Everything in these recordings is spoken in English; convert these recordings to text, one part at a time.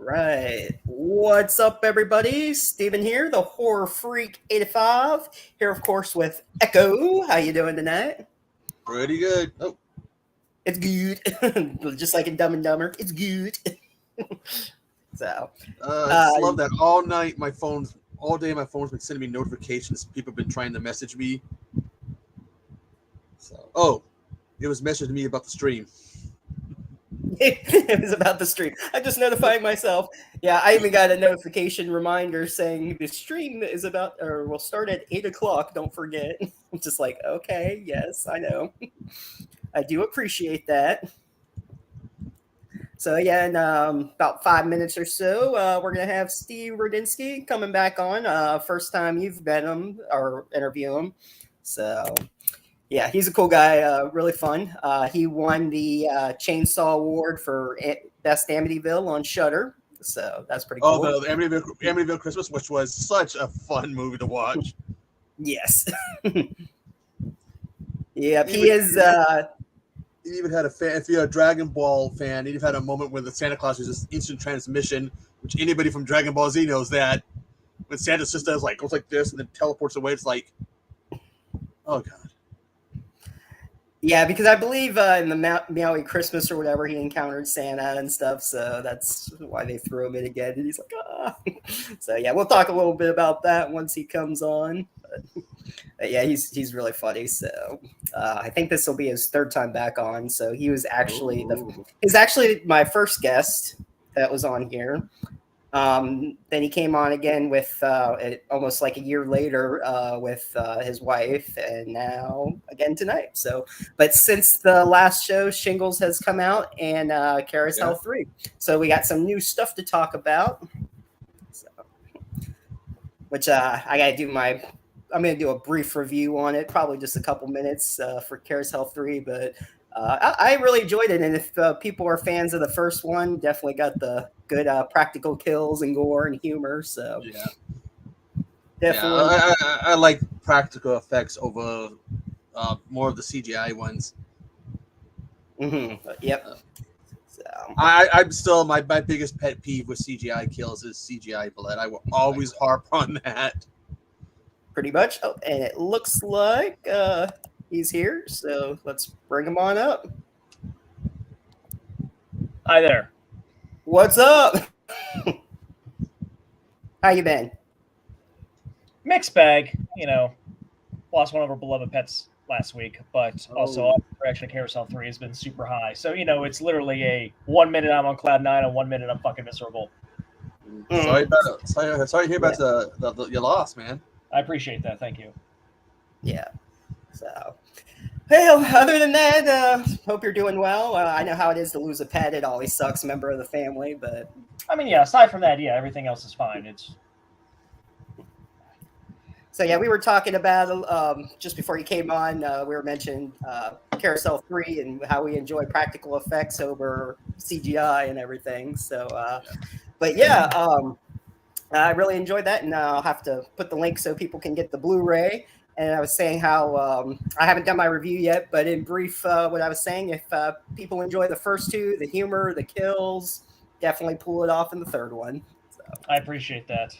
Right. What's up, everybody? Steven here, the Horror Freak 85. Here, of course, with Echo. How you doing tonight? Pretty good. Oh, It's good. Just like in Dumb and Dumber. It's good. So, I uh, just love that. All night, all day, my phone's been sending me notifications. People have been trying to message me. It was messaging me about the stream. it was about the stream. I'm just notifying myself. Yeah, I even got a notification reminder saying the stream is about, or will start at 8 o'clock. Don't forget. I'm just like, okay, yes, I know. I do appreciate that. So yeah, in about 5 minutes or so, we're gonna have Steve Rudzinski coming back on. First time you've met him or interview him. So yeah, he's a cool guy. Really fun. He won the Chainsaw Award for Best Amityville on Shudder. So that's pretty cool. Oh, the Amityville Christmas, which was such a fun movie to watch. Yes. Yeah, he is. He even had a fan. If you're a Dragon Ball fan, he even had a moment where the Santa Claus was just instant transmission, which anybody from Dragon Ball Z knows that. When Santa just does goes like this and then teleports away, it's like, oh god. Yeah, because I believe in the Maui Christmas or whatever, he encountered Santa and stuff, so that's why they threw him in again. And he's like, ah. So yeah, we'll talk a little bit about that once he comes on. But yeah, he's really funny. So I think this will be his third time back on. So he was actually he's actually my first guest that was on here. Then he came on again with almost like a year later with his wife, and now again tonight. So, but since the last show, Shingles has come out and Carousel 3. So we got some new stuff to talk about. So, which I got to do I'm going to do a brief review on it, probably just a couple minutes for Carousel 3, but I really enjoyed it, and if people are fans of the first one, definitely got the good practical kills and gore and humor. So yeah, definitely. Yeah, I like practical effects over more of the CGI ones. Mm-hmm. Yep. So I'm still my biggest pet peeve with CGI kills is CGI blood. I will always harp on that. Pretty much. Oh, and it looks like he's here, so let's bring him on up. Hi there. What's up? How you been? Mixed bag. Lost one of our beloved pets last week, but also our reaction to Carousel 3 has been super high. So, it's literally a 1 minute I'm on cloud 9 and 1 minute I'm fucking miserable. Sorry to hear about the your loss, man. I appreciate that. Thank you. Yeah. So, well, other than that, hope you're doing well. I know how it is to lose a pet. It always sucks, member of the family, but I mean, yeah, aside from that, yeah, everything else is fine. So, yeah, we were talking about, just before you came on, we were mentioning Carousel 3 and how we enjoy practical effects over CGI and everything. So, but yeah, I really enjoyed that, and I'll have to put the link so people can get the Blu-ray. And I was saying how I haven't done my review yet, but in brief, what I was saying, if people enjoy the first two, the humor, the kills, definitely pull it off in the third one. So. I appreciate that.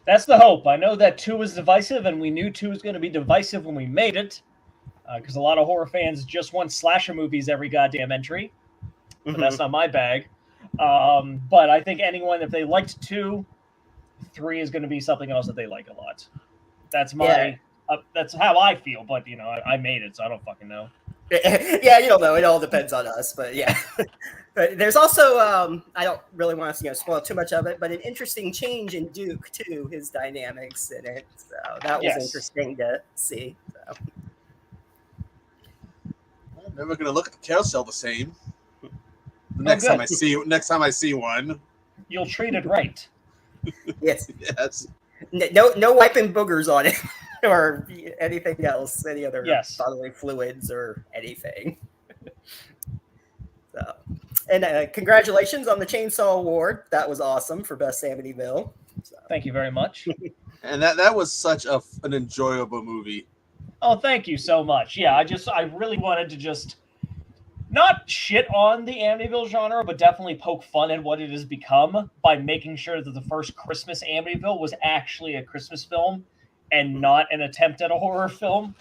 That's the hope. I know that 2 was divisive, and we knew 2 was going to be divisive when we made it, because a lot of horror fans just want slasher movies every goddamn entry. But that's not my bag. But I think anyone, if they liked 2, 3 is going to be something else that they like a lot. That's that's how I feel. But I made it, so I don't fucking know. Yeah, you don't know. It all depends on us. But yeah, but there's also I don't really want to spoil too much of it, but an interesting change in Duke too, his dynamics in it. So that was interesting to see. So. I'm never gonna look at the carousel the same. Next time I see one, you'll treat it right. Yes. Yes. No wiping boogers on it or anything else, any other bodily fluids or anything. So, and congratulations on the Chainsaw Award. That was awesome for Best Amityville. So. Thank you very much. And that was such an enjoyable movie. Oh, thank you so much. Yeah, I really wanted to just not shit on the Amityville genre, but definitely poke fun at what it has become by making sure that the first Christmas Amityville was actually a Christmas film and not an attempt at a horror film.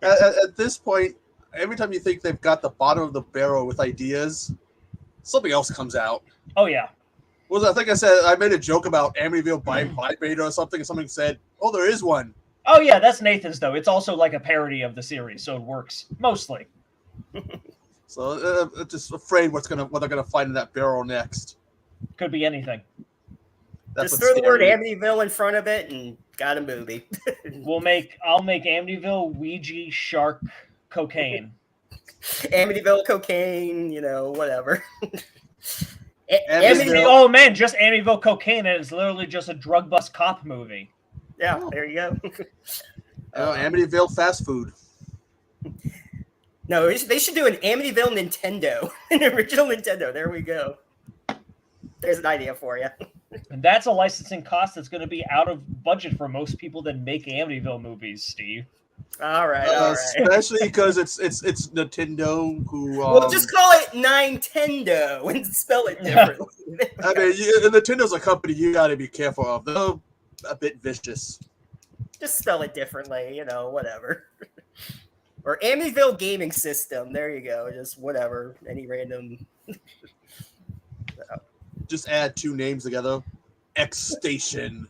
At this point, every time you think they've got the bottom of the barrel with ideas, something else comes out. Oh, yeah. I think I said I made a joke about Amityville by Beta or something, and something said, "Oh, there is one." Oh, yeah, that's Nathan's, though. It's also like a parody of the series, so it works mostly. So just afraid what they're gonna find in that barrel next. Could be anything. Just throw the word Amityville in front of it and got a movie. I'll make Amityville Ouija Shark Cocaine. Amityville Cocaine, whatever. Oh man, just Amityville Cocaine, and it's literally just a drug bust cop movie. Yeah, there you go. Amityville fast food. No, they should do an Amityville Nintendo, an original Nintendo. There we go. There's an idea for you. And that's a licensing cost that's going to be out of budget for most people that make Amityville movies, Steve. All right. Especially because it's Nintendo who. Well, just call it Nintendo and spell it differently. I mean, Nintendo's a company you got to be careful of. They're a bit vicious. Just spell it differently, whatever. Or Amityville Gaming System. There you go. Just whatever. Any random. Just add two names together. X Station.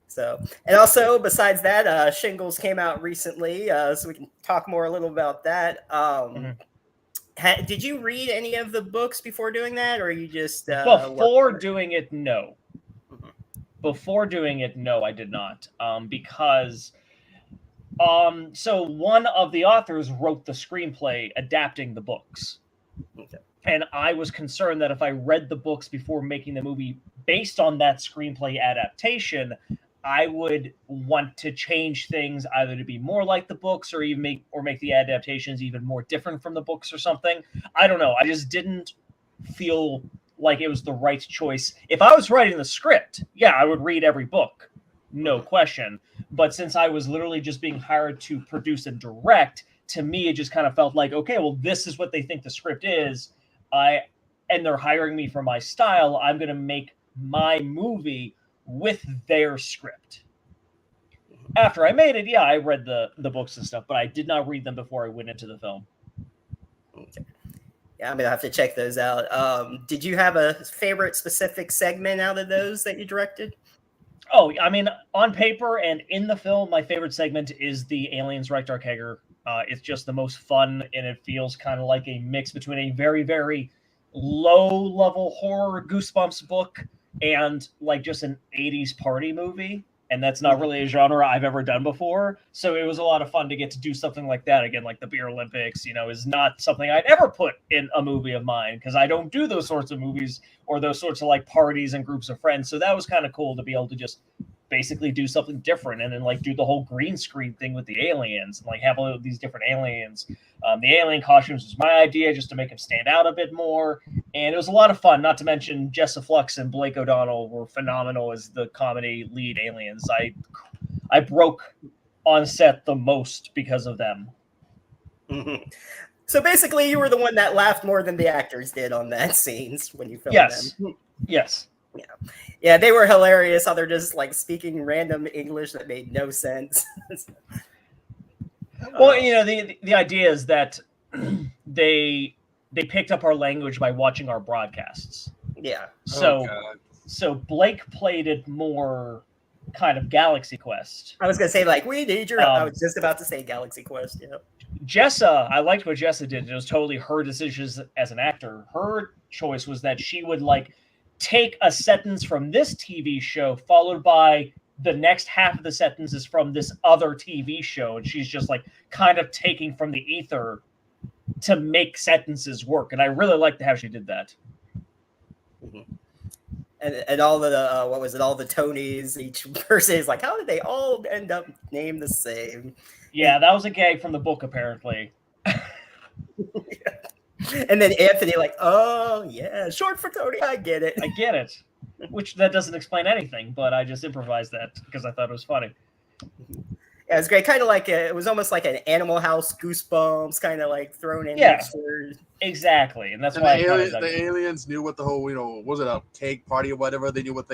So, and also besides that, Shingles came out recently, so we can talk more a little about that. Did you read any of the books before doing that, or you just before doing it? No. Mm-hmm. Before doing it, no, I did not, because so one of the authors wrote the screenplay adapting the books. Okay. And I was concerned that if I read the books before making the movie based on that screenplay adaptation, I would want to change things either to be more like the books or even make the adaptations even more different from the books or something. I don't know. I just didn't feel like it was the right choice. If I was writing the script, yeah, I would read every book, no question. But since I was literally just being hired to produce and direct, to me, it just kind of felt like, okay, well, this is what they think the script is. And they're hiring me for my style. I'm going to make my movie with their script. After I made it, yeah, I read the books and stuff, but I did not read them before I went into the film. Okay. Yeah, I'm going to have to check those out. Did you have a favorite specific segment out of those that you directed? Oh, I mean, on paper and in the film, my favorite segment is the Aliens Right Dark Hager. It's just the most fun, and it feels kind of like a mix between a very, very low-level horror Goosebumps book and like just an 80s party movie. And that's not really a genre I've ever done before. So it was a lot of fun to get to do something like that again, like the Beer Olympics, is not something I'd ever put in a movie of mine because I don't do those sorts of movies or those sorts of like parties and groups of friends. So that was kind of cool to be able to just basically do something different and then like do the whole green screen thing with the aliens and like have all of these different aliens. The alien costumes was my idea just to make them stand out a bit more. And it was a lot of fun, not to mention Jessa Flux and Blake O'Donnell were phenomenal as the comedy lead aliens. I broke on set the most because of them. Mm-hmm. So basically you were the one that laughed more than the actors did on that scenes when you filmed them. Yes. Yeah, they were hilarious. How they're just like speaking random English that made no sense. Well, the idea is that they picked up our language by watching our broadcasts. Yeah. So Blake played it more kind of Galaxy Quest. I was gonna say like we need your. I was just about to say Galaxy Quest. Yeah. Jessa, I liked what Jessa did. It was totally her decision as an actor. Her choice was that she would like take a sentence from this TV show followed by the next half of the sentences from this other TV show. And she's just like kind of taking from the ether to make sentences work. And I really liked how she did that. Mm-hmm. And all the, what was it? All the Tonys, each person is like, how did they all end up named the same? Yeah, that was a gag from the book, apparently. And then Anthony like, oh, yeah, short for Tony. I get it. Which that doesn't explain anything, but I just improvised that because I thought it was funny. Yeah, it was great. Kind of like it was almost like an Animal House Goosebumps, kind of like thrown in Yeah. mixture. Exactly, and that's And why the aliens knew what the whole, was it a cake party or whatever? They knew what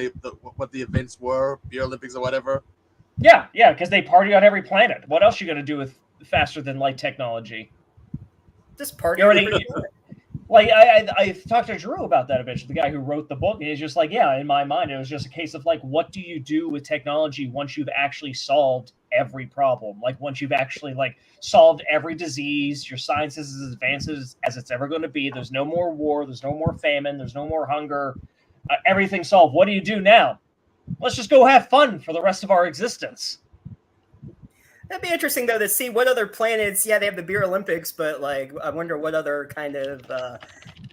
what the events were, Beer Olympics or whatever. Yeah, because they party on every planet. What else are you going to do with faster than light technology? Just party. You already, like I talked to Drew about that eventually, the guy who wrote the book, and he's just like, yeah, in my mind, it was just a case of like, what do you do with technology once you've actually solved every problem? Like once you've actually like solved every disease, your science is as advanced as it's ever going to be. There's no more war, there's no more famine, there's no more hunger. Everything's solved. What do you do now? Let's just go have fun for the rest of our existence. That'd be interesting though to see what other planets. Yeah, they have the Beer Olympics, but like, I wonder what other kind of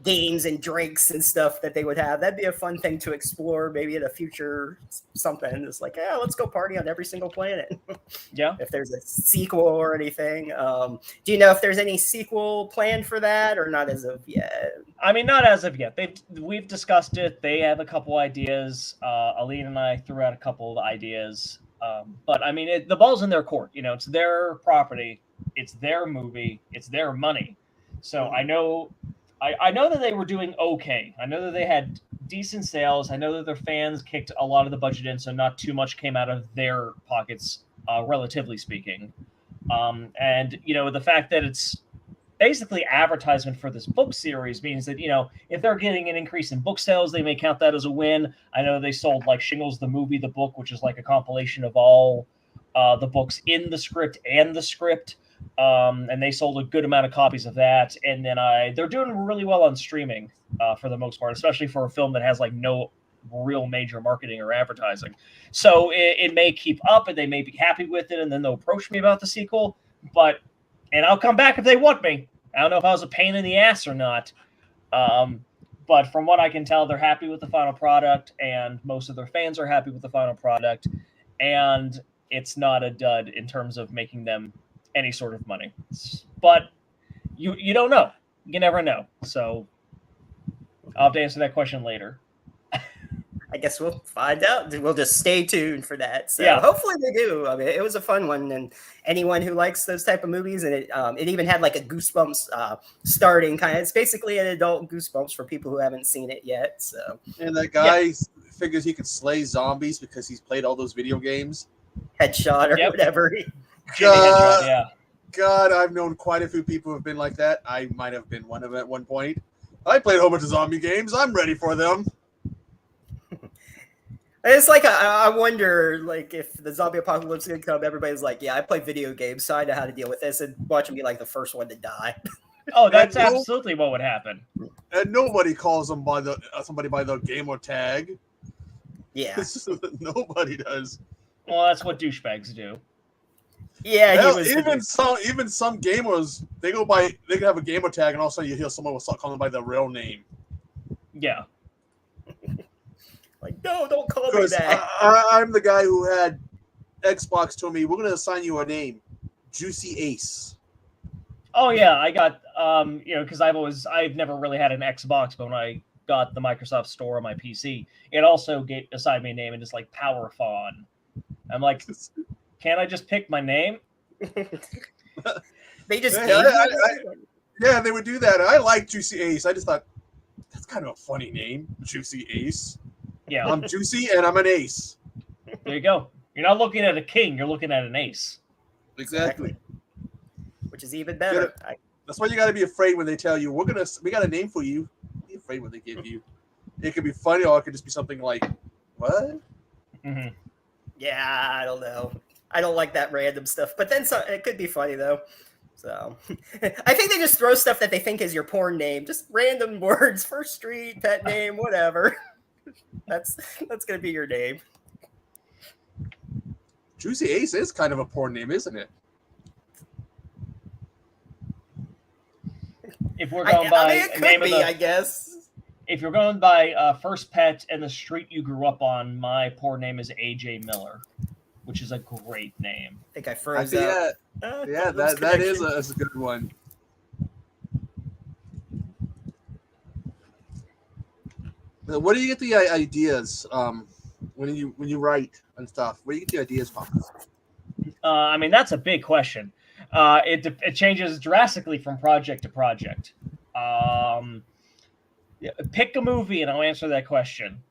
games and drinks and stuff that they would have. That'd be a fun thing to explore, maybe in a future something. It's like, yeah, let's go party on every single planet. Yeah. If there's a sequel or anything, do you know if there's any sequel planned for that or not as of yet? I mean, not as of yet. We've discussed it. They have a couple ideas. Aline and I threw out a couple of ideas. But I mean, the ball's in their court. It's their property, it's their movie, it's their money. So I know that they were doing okay. I know that they had decent sales. I know that their fans kicked a lot of the budget in, so not too much came out of their pockets, relatively speaking. And the fact that it's basically advertisement for this book series means that if they're getting an increase in book sales, they may count that as a win. I know they sold like Shingles the movie, the book, which is like a compilation of all the books in the script and the script, and they sold a good amount of copies of that. And then they're doing really well on streaming for the most part, especially for a film that has like no real major marketing or advertising. So it may keep up and they may be happy with it, and then they'll approach me about the sequel. And I'll come back if they want me. I don't know if I was a pain in the ass or not. But from what I can tell, they're happy with the final product, and most of their fans are happy with the final product. And it's not a dud in terms of making them any sort of money. But you don't know. You never know. So I'll have to answer that question later. I guess we'll find out. We'll just stay tuned for that. So Yeah. Hopefully they do. I mean, it was a fun one, and anyone who likes those type of movies, and it even had like a Goosebumps starting kind of. It's basically an adult Goosebumps for people who haven't seen it yet. So And that guy figures he could slay zombies because he's played all those video games. Headshot or whatever. Jimmy Headshot, yeah. God, I've known quite a few people who've been like that. I might have been one of them at one point. I played a whole bunch of zombie games. I'm ready for them. It's like I wonder, like, if the zombie apocalypse is gonna come, everybody's like, "Yeah, I play video games, so I know how to deal with this," and watch them be like the first one to die. Oh, that's absolutely what would happen. And nobody calls them by somebody by the gamer tag. Yeah, Nobody does. Well, that's what douchebags do. yeah. Hell, even some gamers they can have a gamer tag, and all of a sudden you hear someone will start calling them by their real name. Yeah. Like, no, don't call me that. I'm the guy who had Xbox told me, we're going to assign you a name, Juicy Ace. Oh yeah, I got because I've never really had an Xbox, but when I got the Microsoft Store on my PC, it also assigned me a name, and it's like Power Fawn. I'm like, can't I just pick my name? They just yeah, they would do that. I like Juicy Ace. I just thought that's kind of a funny name, Juicy Ace. Yeah, I'm juicy and I'm an ace. There you go. You're not looking at a king; you're looking at an ace. Exactly. Which is even better. That's why you got to be afraid when they tell you we got a name for you. Be afraid when they give you. It could be funny, or it could just be something like, what? Mm-hmm. Yeah, I don't know. I don't like that random stuff, but then it could be funny though. So I think they just throw stuff that they think is your porn name, just random words, first street, pet name, whatever. That's gonna be your name. Juicy Ace is kind of a porn name, isn't it? If we're going by it could be, I guess. If you're going by first pet and the street you grew up on, my porn name is AJ Miller, which is a great name. I think I froze up. Yeah, that is a good one. Where do you get the ideas when you write and stuff? Where do you get the ideas from? I mean, that's a big question. It changes drastically from project to project. Pick a movie and I'll answer that question.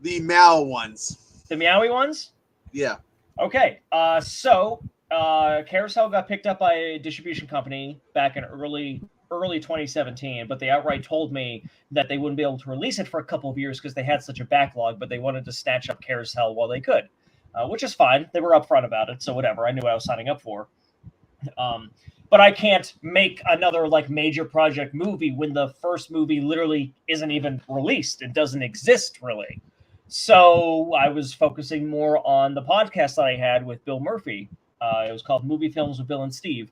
The Mao ones. The Meowie ones? Yeah. Okay. So Carousel got picked up by a distribution company back in early 2017, but they outright told me that they wouldn't be able to release it for a couple of years because they had such a backlog, but they wanted to snatch up Carousel while they could, which is fine. They were upfront about it, so whatever. I knew what I was signing up for. But I can't make another like major project movie when the first movie literally isn't even released. It doesn't exist really. So I was focusing more on the podcast that I had with Bill Murphy. It was called Movie Films with Bill and Steve.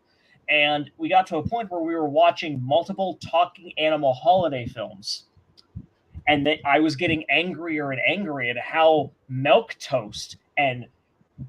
And we got to a point where we were watching multiple talking animal holiday films. And I was getting angrier and angrier at how milquetoast and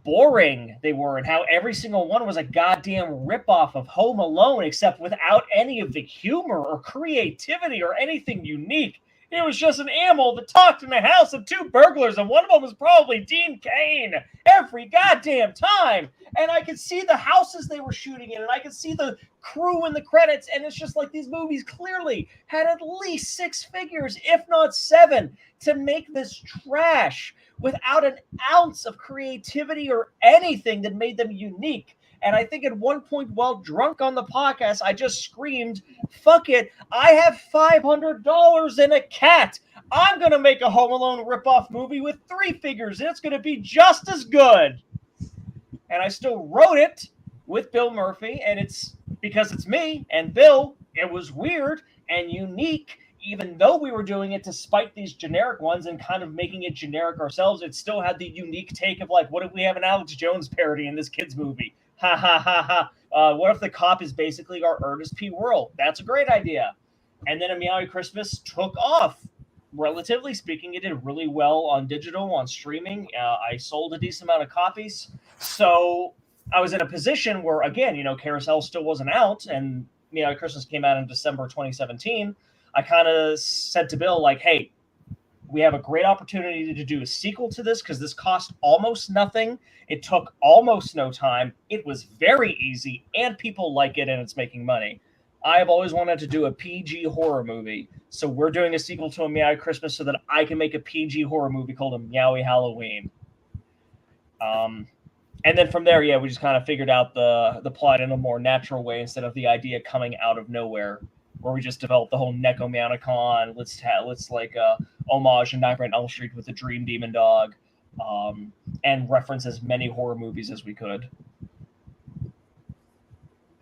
boring they were and how every single one was a goddamn ripoff of Home Alone, except without any of the humor or creativity or anything unique. It was just an animal that talked in a house of two burglars, and one of them was probably Dean Cain every goddamn time. And I could see the houses they were shooting in, and I could see the crew in the credits, and it's just like these movies clearly had at least 6 figures, if not 7, to make this trash without an ounce of creativity or anything that made them unique. And I think at one point while drunk on the podcast, I just screamed, fuck it, I have $500 and a cat. I'm going to make a Home Alone ripoff movie with 3 figures, and it's going to be just as good. And I still wrote it with Bill Murphy, and it's because it's me and Bill. It was weird and unique. Even though we were doing it to spite these generic ones and kind of making it generic ourselves, it still had the unique take of like, what if we have an Alex Jones parody in this kid's movie? Ha ha ha ha. What if the cop is basically our Ernest P. Worrell? That's a great idea. And then A Meowie Christmas took off. Relatively speaking, it did really well on digital, on streaming. I sold a decent amount of copies. So I was in a position where, again, you know, Carousel still wasn't out, and Meowie Christmas came out in December 2017. I kind of said to Bill, like, hey, we have a great opportunity to do a sequel to this because this cost almost nothing. It took almost no time. It was very easy, and people like it, and it's making money. I have always wanted to do a PG horror movie, so we're doing a sequel to A Meowie Christmas so that I can make a PG horror movie called A Meowie Halloween. And then from there, yeah, we just kind of figured out the plot in a more natural way instead of the idea coming out of nowhere, where we just developed the whole Necomouticon. Let's like homage to Nightmare on Elm Street with the Dream Demon Dog, and reference as many horror movies as we could.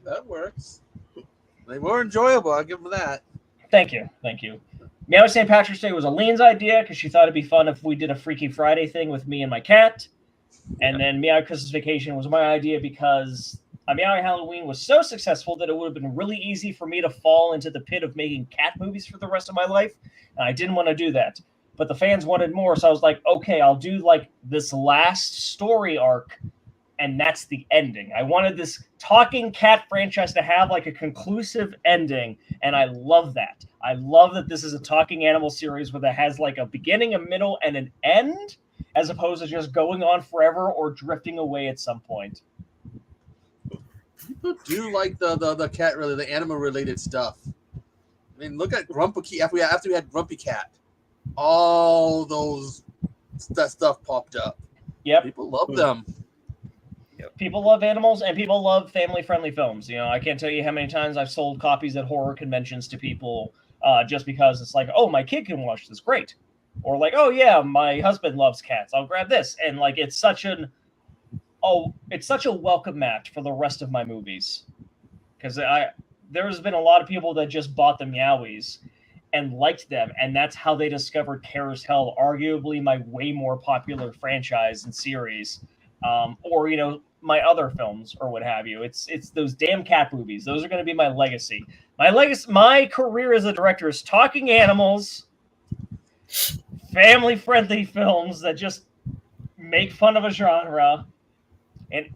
That works. They were enjoyable. I'll give them that. Thank you. Meowie St. Patrick's Day was Aleen's idea because she thought it'd be fun if we did a Freaky Friday thing with me and my cat. And then Meowie Christmas Vacation was my idea because A Meowie Halloween was so successful that it would have been really easy for me to fall into the pit of making cat movies for the rest of my life. And I didn't want to do that. But the fans wanted more, so I was like, okay, I'll do like this last story arc, and that's the ending. I wanted this talking cat franchise to have like a conclusive ending, and I love that. I love that this is a talking animal series where it has like a beginning, a middle, and an end, as opposed to just going on forever or drifting away at some point. People do like the cat, really, the animal related stuff. I mean, look at Grumpy Cat. After we had Grumpy Cat, all that stuff popped up. Yep. People love them. People love animals, and people love family-friendly films. You know, I can't tell you how many times I've sold copies at horror conventions to people just because it's like, oh, my kid can watch this, great. Or like, oh yeah, my husband loves cats, I'll grab this. And like, it's such a welcome match for the rest of my movies. Because there's been a lot of people that just bought the Meowies and liked them, and that's how they discovered Carousel, arguably my way more popular franchise and series. Or, you know, my other films or what have you. It's those damn cat movies. Those are going to be my legacy. My career as a director is talking animals, family-friendly films that just make fun of a genre, and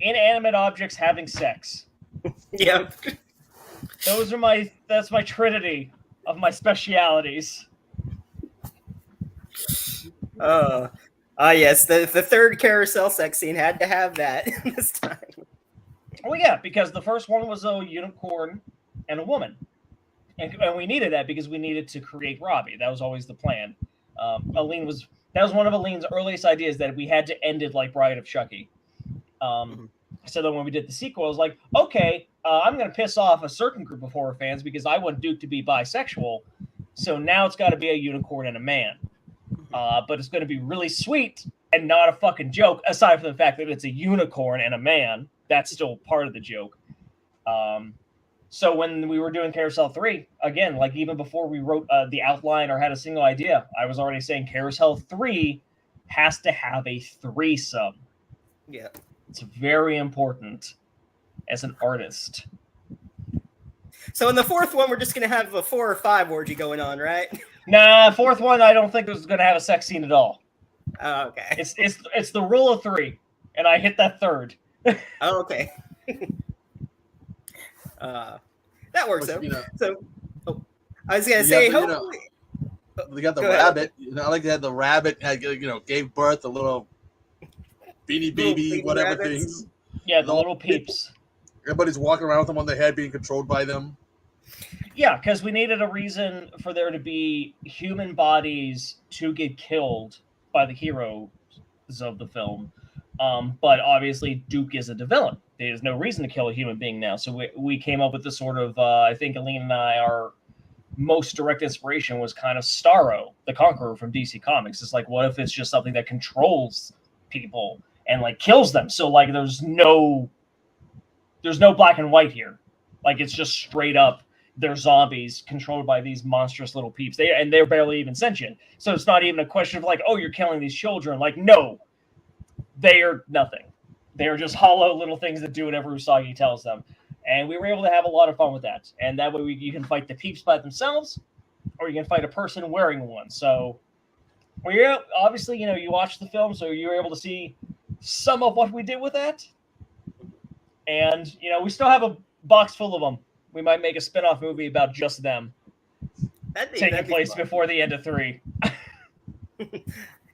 inanimate objects having sex. Yeah. That's my trinity of my specialities. Yes, the third carousel sex scene had to have that this time. Well, yeah, because the first one was a unicorn and a woman. And we needed that because we needed to create Robbie. That was always the plan. That was one of Aline's earliest ideas, that we had to end it like Bride of Chucky. So then when we did the sequel, I was like, okay, I'm going to piss off a certain group of horror fans because I want Duke to be bisexual. So now it's got to be a unicorn and a man. But it's going to be really sweet and not a fucking joke, aside from the fact that it's a unicorn and a man. That's still part of the joke. So when we were doing Carousel 3, again, like even before we wrote the outline or had a single idea, I was already saying Carousel 3 has to have a threesome. Yeah. It's very important as an artist. So in the fourth one, we're just going to have a 4 or 5 orgy going on, right? Nah, fourth one, I don't think it was going to have a sex scene at all. Oh, okay. It's the rule of 3, and I hit that third. Oh, okay. That works out. So, I was gonna say, hopefully, they got the rabbit. I like they had the rabbit. Gave birth a little beanie baby, whatever rabbits. Things. Yeah, the little peeps. Everybody's walking around with them on their head, being controlled by them. Yeah, because we needed a reason for there to be human bodies to get killed by the heroes of the film. But obviously, Duke isn't a villain. There's no reason to kill a human being now. So we came up with this sort of, I think Aline and I, our most direct inspiration was kind of Starro, the Conqueror from DC Comics. It's like, what if it's just something that controls people and like kills them? So like there's no black and white here. Like it's just straight up, they're zombies controlled by these monstrous little peeps. They're barely even sentient. So it's not even a question of like, oh, you're killing these children. Like, no. They are nothing. They are just hollow little things that do whatever Usagi tells them. And we were able to have a lot of fun with that. And that way you can fight the peeps by themselves, or you can fight a person wearing one. So obviously, you watched the film, so you were able to see some of what we did with that. And, we still have a box full of them. We might make a spin-off movie about just them. Taking place before the end of 3.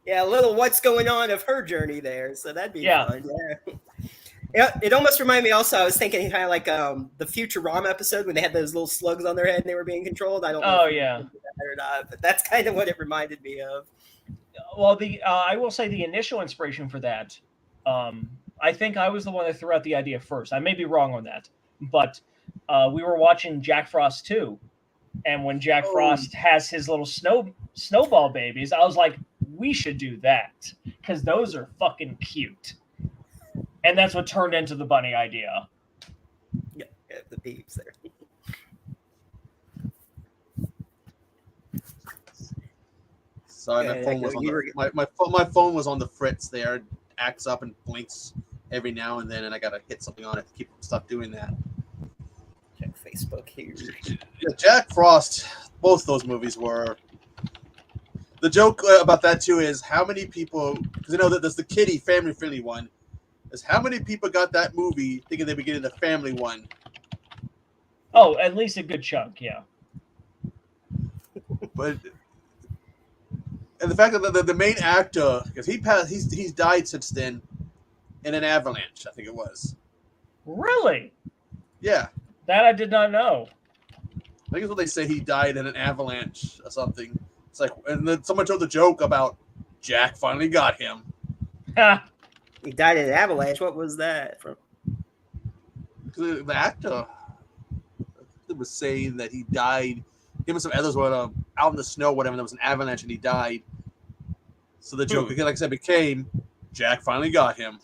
Yeah, a little what's going on of her journey there. So that'd be fun. Yeah, it almost reminded me also, I was thinking kind of like the Futurama episode when they had those little slugs on their head and they were being controlled. I don't know or not, but that's kind of what it reminded me of. Well, I will say the initial inspiration for that, I think I was the one that threw out the idea first. I may be wrong on that, but we were watching Jack Frost 2, and when Jack Frost has his little snowball babies, I was like, we should do that because those are fucking cute. And that's what turned into the bunny idea. Yeah, the peeps there. Sorry, my phone was on the fritz there. It acts up and blinks every now and then, and I gotta hit something on it to keep stuff doing that. Check Facebook here. Yeah, Jack Frost, both those movies were. The joke about that too is how many people, because that there's the kiddie family-friendly one, is how many people got that movie thinking they were getting the family one. Oh, at least a good chunk, yeah. But and the fact that the main actor, because he's died since then in an avalanche, I think it was. Really? Yeah. That I did not know. I think it's what they say, he died in an avalanche or something. It's like, and then someone told the joke about Jack finally got him. He died in an avalanche. What was that from? The actor was saying that he died. Him and some others were out in the snow, whatever. There was an avalanche, and he died. So the joke, like I said, became Jack finally got him.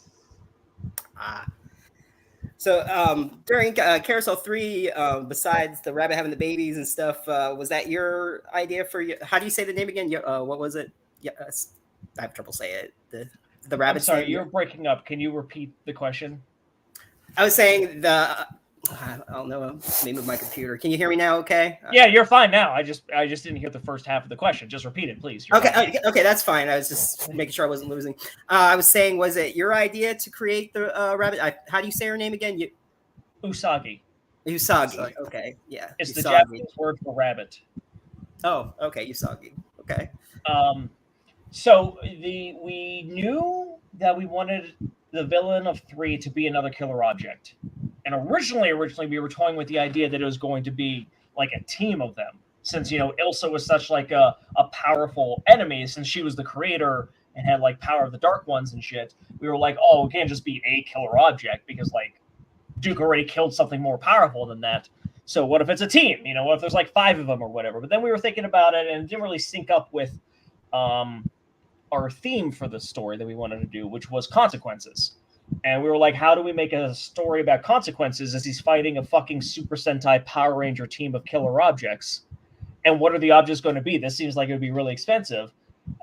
So during Carousel 3, besides the rabbit having the babies and stuff, was that your idea for you? How do you say the name again? What was it? Yeah, I have trouble saying it. The rabbit. I'm sorry, you're breaking up. Can you repeat the question? I was saying I don't know the name of my computer. Can you hear me now? Okay. Yeah, you're fine now. I just didn't hear the first half of the question. Just repeat it, please. Okay, that's fine. I was just making sure I wasn't losing. I was saying, was it your idea to create the rabbit? How do you say her name again? Usagi. Usagi. Okay, yeah. It's Usagi. the Japanese word for rabbit. Oh, okay, Usagi. Okay. So we knew that we wanted the villain of 3 to be another killer object, and originally we were toying with the idea that it was going to be like a team of them, since Ilsa was such like a powerful enemy, since she was the creator and had like power of the Dark Ones and shit. We were like, oh, it can't just be a killer object because like Duke already killed something more powerful than that. So what if it's a team? What if there's like 5 of them or whatever? But then we were thinking about it, and it didn't really sync up with our theme for the story that we wanted to do, which was consequences. And we were like, how do we make a story about consequences as he's fighting a fucking Super Sentai Power Ranger team of killer objects? And what are the objects going to be? This seems like it would be really expensive.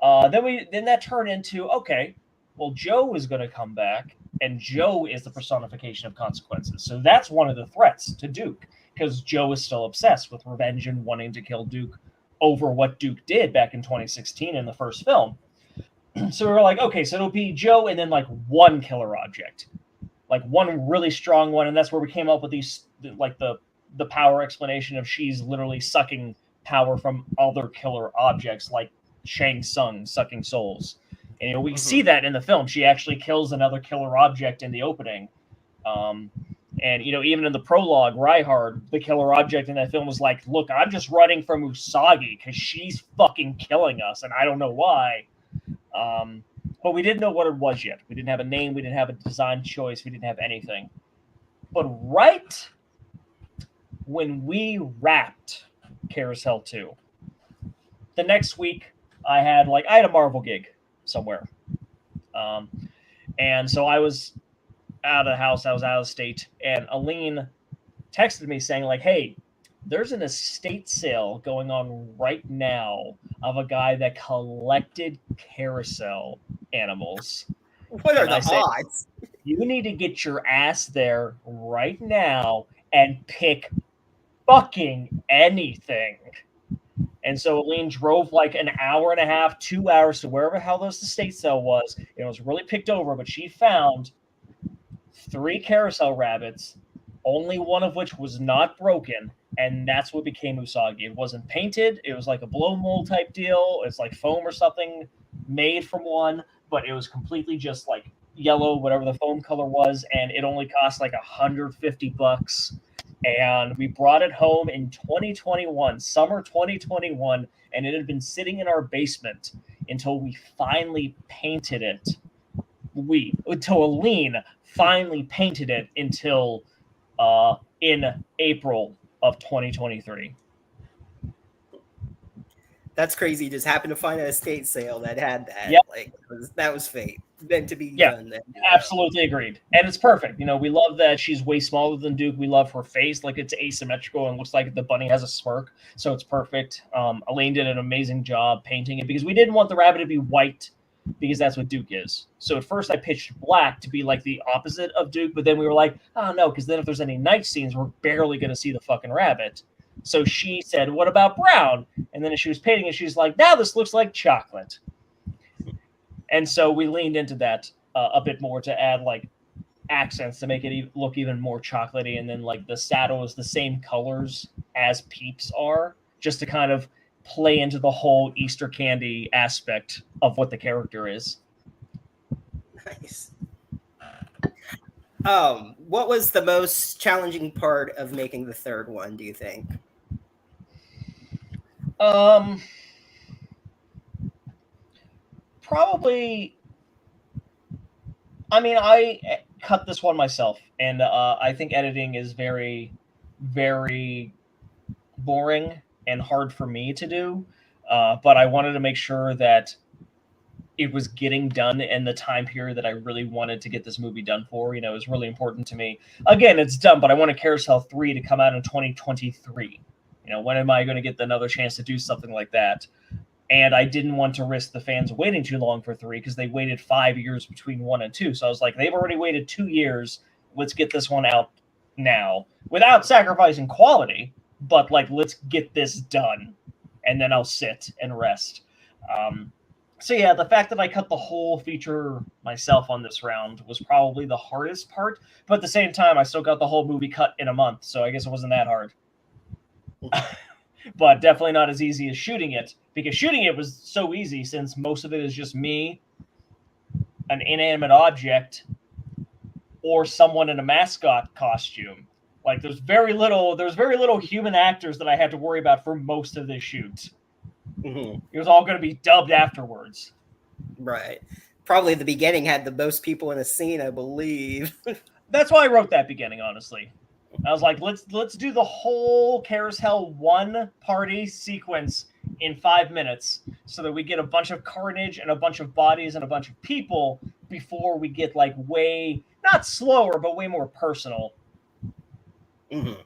Then that turned into, okay, well, Joe is going to come back, and Joe is the personification of consequences. So that's one of the threats to Duke, because Joe is still obsessed with revenge and wanting to kill Duke over what Duke did back in 2016 in the first film. So we were like, okay, so it'll be Joe and then like one killer object, like one really strong one, and that's where we came up with these like the power explanation of she's literally sucking power from other killer objects, like Shang Tsung sucking souls. And we see that in the film. She actually kills another killer object in the opening. And even in the prologue, Reinhard, the killer object in that film, was like, look, I'm just running from Usagi because she's fucking killing us, and I don't know why. But we didn't know what it was yet. We didn't have a name. We didn't have a design choice. We didn't have anything. But right when we wrapped Carousel 2, the next week I had a Marvel gig somewhere. And so I was out of the house. I was out of the state. And Aline texted me saying like, hey, there's an estate sale going on right now of a guy that collected carousel animals. What are the odds? You need to get your ass there right now and pick fucking anything. And so Aline drove like an hour and a half, 2 hours to wherever the hell this estate sale was. It was really picked over, but she found 3 carousel rabbits, only one of which was not broken, and that's what became Usagi. It wasn't painted. It was like a blow mold type deal. It's like foam or something made from one, but it was completely just like yellow, whatever the foam color was, and it only cost like $150. And we brought it home in 2021, summer 2021, and it had been sitting in our basement until we finally painted it. Until Aline finally painted it until in April of 2023. That's crazy. You just happened to find an estate sale that had that. Yep. That was fate. Meant to be done. Then. Absolutely agreed. And it's perfect. We love that she's way smaller than Duke. We love her face. Like, it's asymmetrical and looks like the bunny has a smirk. So it's perfect. Elaine did an amazing job painting it because we didn't want the rabbit to be white because that's what Duke is. So at first I pitched black to be like the opposite of Duke, but then we were like, oh no, because then if there's any night scenes, we're barely going to see the fucking rabbit. So she said, what about brown? And then as she was painting it, she's like, now this looks like chocolate. And so we leaned into that a bit more to add like accents to make it look even more chocolatey. And then like the saddle is the same colors as Peeps are, just to kind of play into the whole Easter candy aspect of what the character is. Nice. What was the most challenging part of making the third one, do you think? Probably. I mean, I cut this one myself, and I think editing is very, very boring and hard for me to do. But I wanted to make sure that it was getting done in the time period that I really wanted to get this movie done for. It was really important to me. Again, it's done, but I want Carousel 3 to come out in 2023. When am I going to get another chance to do something like that? And I didn't want to risk the fans waiting too long for 3 because they waited 5 years between 1 and 2. So I was like, they've already waited 2 years. Let's get this one out now without sacrificing quality, but like, let's get this done. And then I'll sit and rest. So yeah, the fact that I cut the whole feature myself on this round was probably the hardest part. But at the same time, I still got the whole movie cut in a month. So I guess it wasn't that hard. but definitely not as easy as shooting it, because shooting it was so easy since most of it is just me, an inanimate object, or someone in a mascot costume. Like there's very little human actors that I had to worry about for most of this shoot. Mm-hmm. It was all going to be dubbed afterwards. Right. Probably the beginning had the most people in a scene, I believe. That's why I wrote that beginning, honestly. I was like, let's do the whole Carousel 1 party sequence in 5 minutes so that we get a bunch of carnage and a bunch of bodies and a bunch of people before we get like way, not slower, but way more personal. Mm-hmm.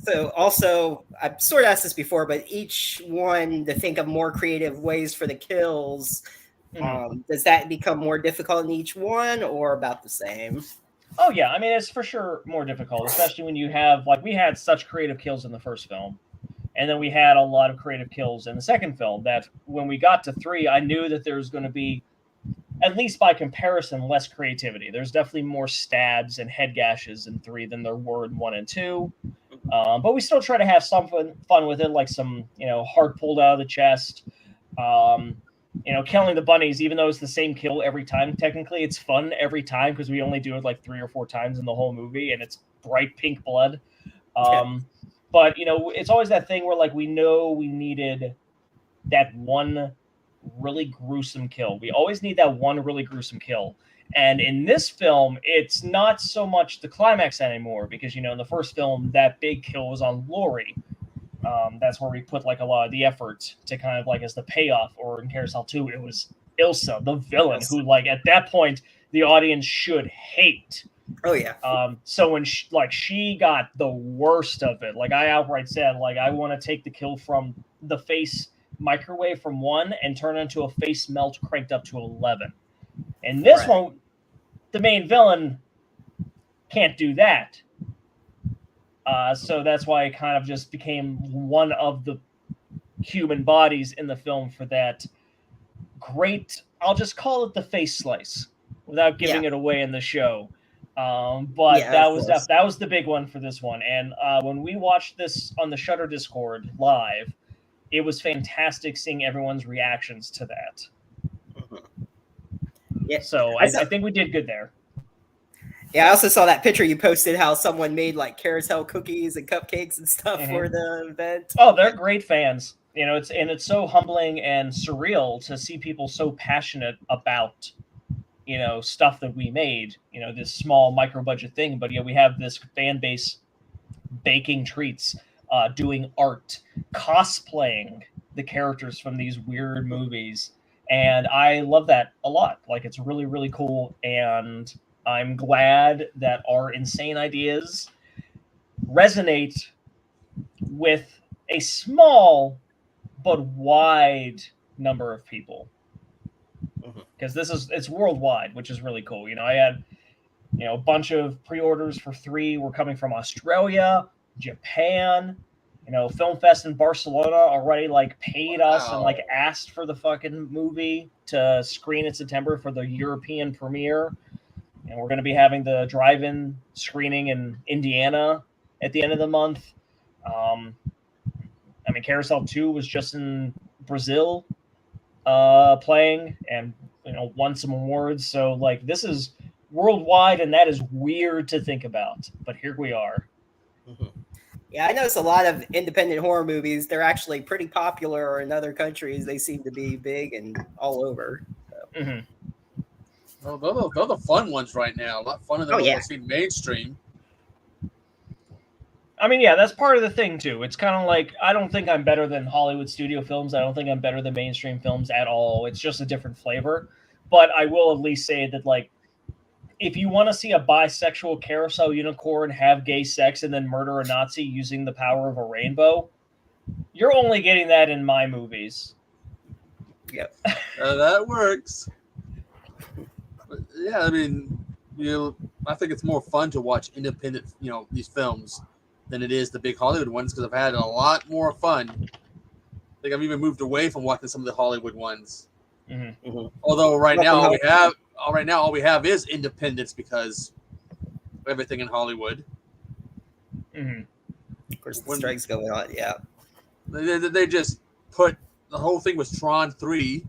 So also, I've sort of asked this before, but each one to think of more creative ways for the kills, does that become more difficult in each one or about the same? Oh yeah, I mean it's for sure more difficult, especially when you have like we had such creative kills in the first film, and then we had a lot of creative kills in the second film. That when we got to 3, I knew that there was going to be, at least by comparison, less creativity. There's definitely more stabs and head gashes in 3 than there were in 1 and 2. But we still try to have some fun with it, like some heart pulled out of the chest. Killing the bunnies, even though it's the same kill every time, technically it's fun every time because we only do it like 3 or 4 times in the whole movie, and it's bright pink blood. But it's always that thing where like we know we needed that one really gruesome kill. We always need that one really gruesome kill. And in this film, it's not so much the climax anymore because in the first film that big kill was on Laurie. That's where we put like a lot of the effort to kind of like as the payoff. Or in Carousel 2, it was Ilsa, the villain, who like at that point the audience should hate. Oh yeah. So when she got the worst of it, like I outright said, like I want to take the kill from the face microwave from 1 and turn it into a face melt cranked up to 11. And this one, the main villain can't do that. So that's why it kind of just became one of the human bodies in the film for that great, I'll just call it the face slice without giving it away in the show. But that was the big one for this one. And when we watched this on the Shudder Discord live, it was fantastic seeing everyone's reactions to that. Yeah. So I think we did good there. Yeah, I also saw that picture you posted how someone made like carousel cookies and cupcakes and stuff for the event. Oh, they're great fans. It's so humbling and surreal to see people so passionate about stuff that we made, this small micro budget thing, but we have this fan base baking treats, doing art, cosplaying the characters from these weird movies. And I love that a lot. Like, it's really, really cool. And I'm glad that our insane ideas resonate with a small but wide number of people. Because it's worldwide, which is really cool. I had, a bunch of pre-orders for 3 were coming from Australia, Japan. Film Fest in Barcelona already like paid us and like asked for the fucking movie to screen in September for the European premiere. And we're going to be having the drive-in screening in Indiana at the end of the month. Carousel 2 was just in Brazil playing and won some awards. So like this is worldwide, and that is weird to think about. But here we are. Yeah, I noticed a lot of independent horror movies. They're actually pretty popular in other countries. They seem to be big and all over. So. Well, they're the fun ones right now. A lot funner than what we've seen mainstream. That's part of the thing, too. It's kind of like, I don't think I'm better than Hollywood studio films. I don't think I'm better than mainstream films at all. It's just a different flavor. But I will at least say that, like, if you want to see a bisexual carousel unicorn have gay sex and then murder a Nazi using the power of a rainbow, you're only getting that in my movies. Yep. That works. But, yeah, I think it's more fun to watch independent, these films than it is the big Hollywood ones because I've had a lot more fun. I think I've even moved away from watching some of the Hollywood ones. Although right now all we have is independence because of everything in Hollywood. Of course, the When- strike's going on. Yeah. They just put the whole thing was Tron 3.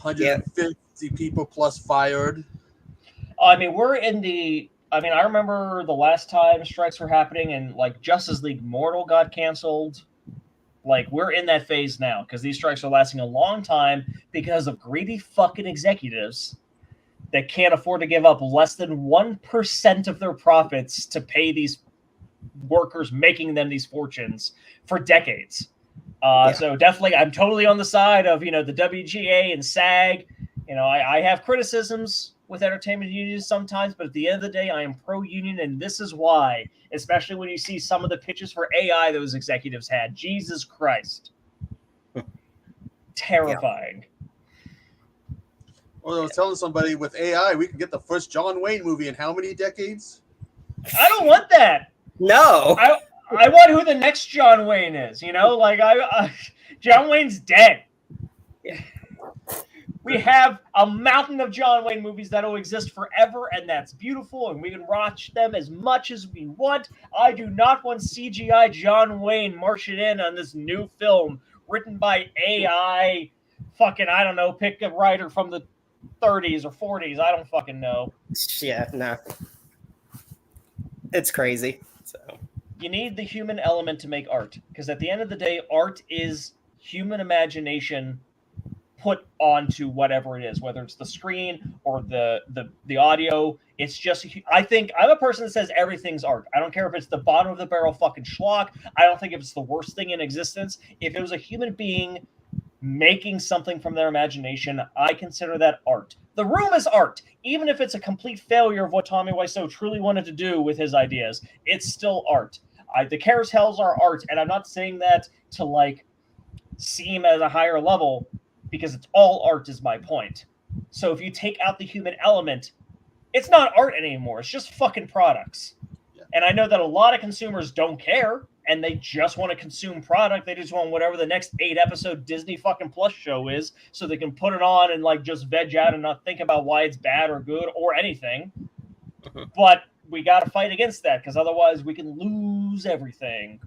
150 people plus fired. I mean, we're in the. I mean, I remember the last time strikes were happening, and like Justice League Mortal got canceled. Like, we're in that phase now because these strikes are lasting a long time because of greedy fucking executives that can't afford to give up less than 1% of their profits to pay these workers making them these fortunes for decades. So definitely, I'm totally on the side of, the WGA and SAG. I have criticisms with entertainment unions sometimes, but at the end of the day, I am pro-union, and this is why, especially when you see some of the pitches for AI those executives had. Jesus Christ. Terrifying. Well, I was telling somebody with AI, we could get the first John Wayne movie in how many decades? I don't want that. No. I want who the next John Wayne is, John Wayne's dead. We have a mountain of John Wayne movies that will exist forever, and that's beautiful, and we can watch them as much as we want. I do not want CGI John Wayne marching in on this new film written by AI. Fucking, I don't know, pick a writer from the 30s or 40s. I don't fucking know. Yeah, no. It's crazy. So you need the human element to make art, because at the end of the day, art is human imagination put onto whatever it is, whether it's the screen or the audio. It's just, I think I'm a person that says everything's art. I don't care if it's the bottom of the barrel fucking schlock. I don't think if it's the worst thing in existence. If it was a human being making something from their imagination, I consider that art. The Room is art. Even if it's a complete failure of what Tommy Wiseau truly wanted to do with his ideas, it's still art. The carousels are art, and I'm not saying that to seem at a higher level, because it's all art is my point. So if you take out the human element, it's not art anymore. It's just fucking products. Yeah. And I know that a lot of consumers don't care, and they just want to consume product. They just want whatever the next 8-episode Disney fucking Plus show is, so they can put it on and just veg out and not think about why it's bad or good or anything. But we got to fight against that, because otherwise we can lose everything.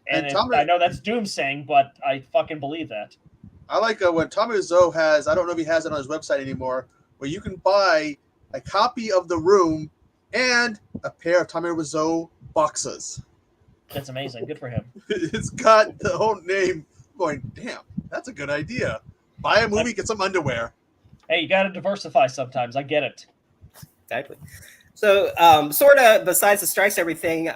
And I know that's doomsaying, but I fucking believe that. I like when Tommy Wiseau has, I don't know if he has it on his website anymore, where you can buy a copy of The Room and a pair of Tommy Wiseau boxes. That's amazing. Good for him. It's got the whole name going, damn, that's a good idea. Buy a movie, get some underwear. Hey, you got to diversify sometimes. I get it. Exactly. So, sort of, besides the strikes, everything,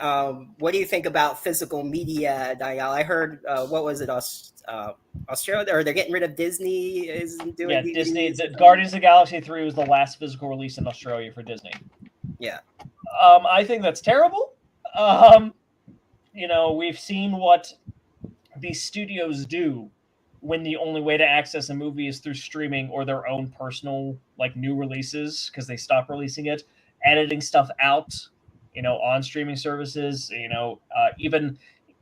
what do you think about physical media, Danielle? I heard, what was it, Australia, or they're getting rid of Disney? Isn't doing DVDs? Disney. Guardians of the Galaxy 3 was the last physical release in Australia for Disney. Yeah. I think that's terrible. We've seen what these studios do when the only way to access a movie is through streaming or their own personal, new releases, because they stop releasing it. Editing stuff out, on streaming services, even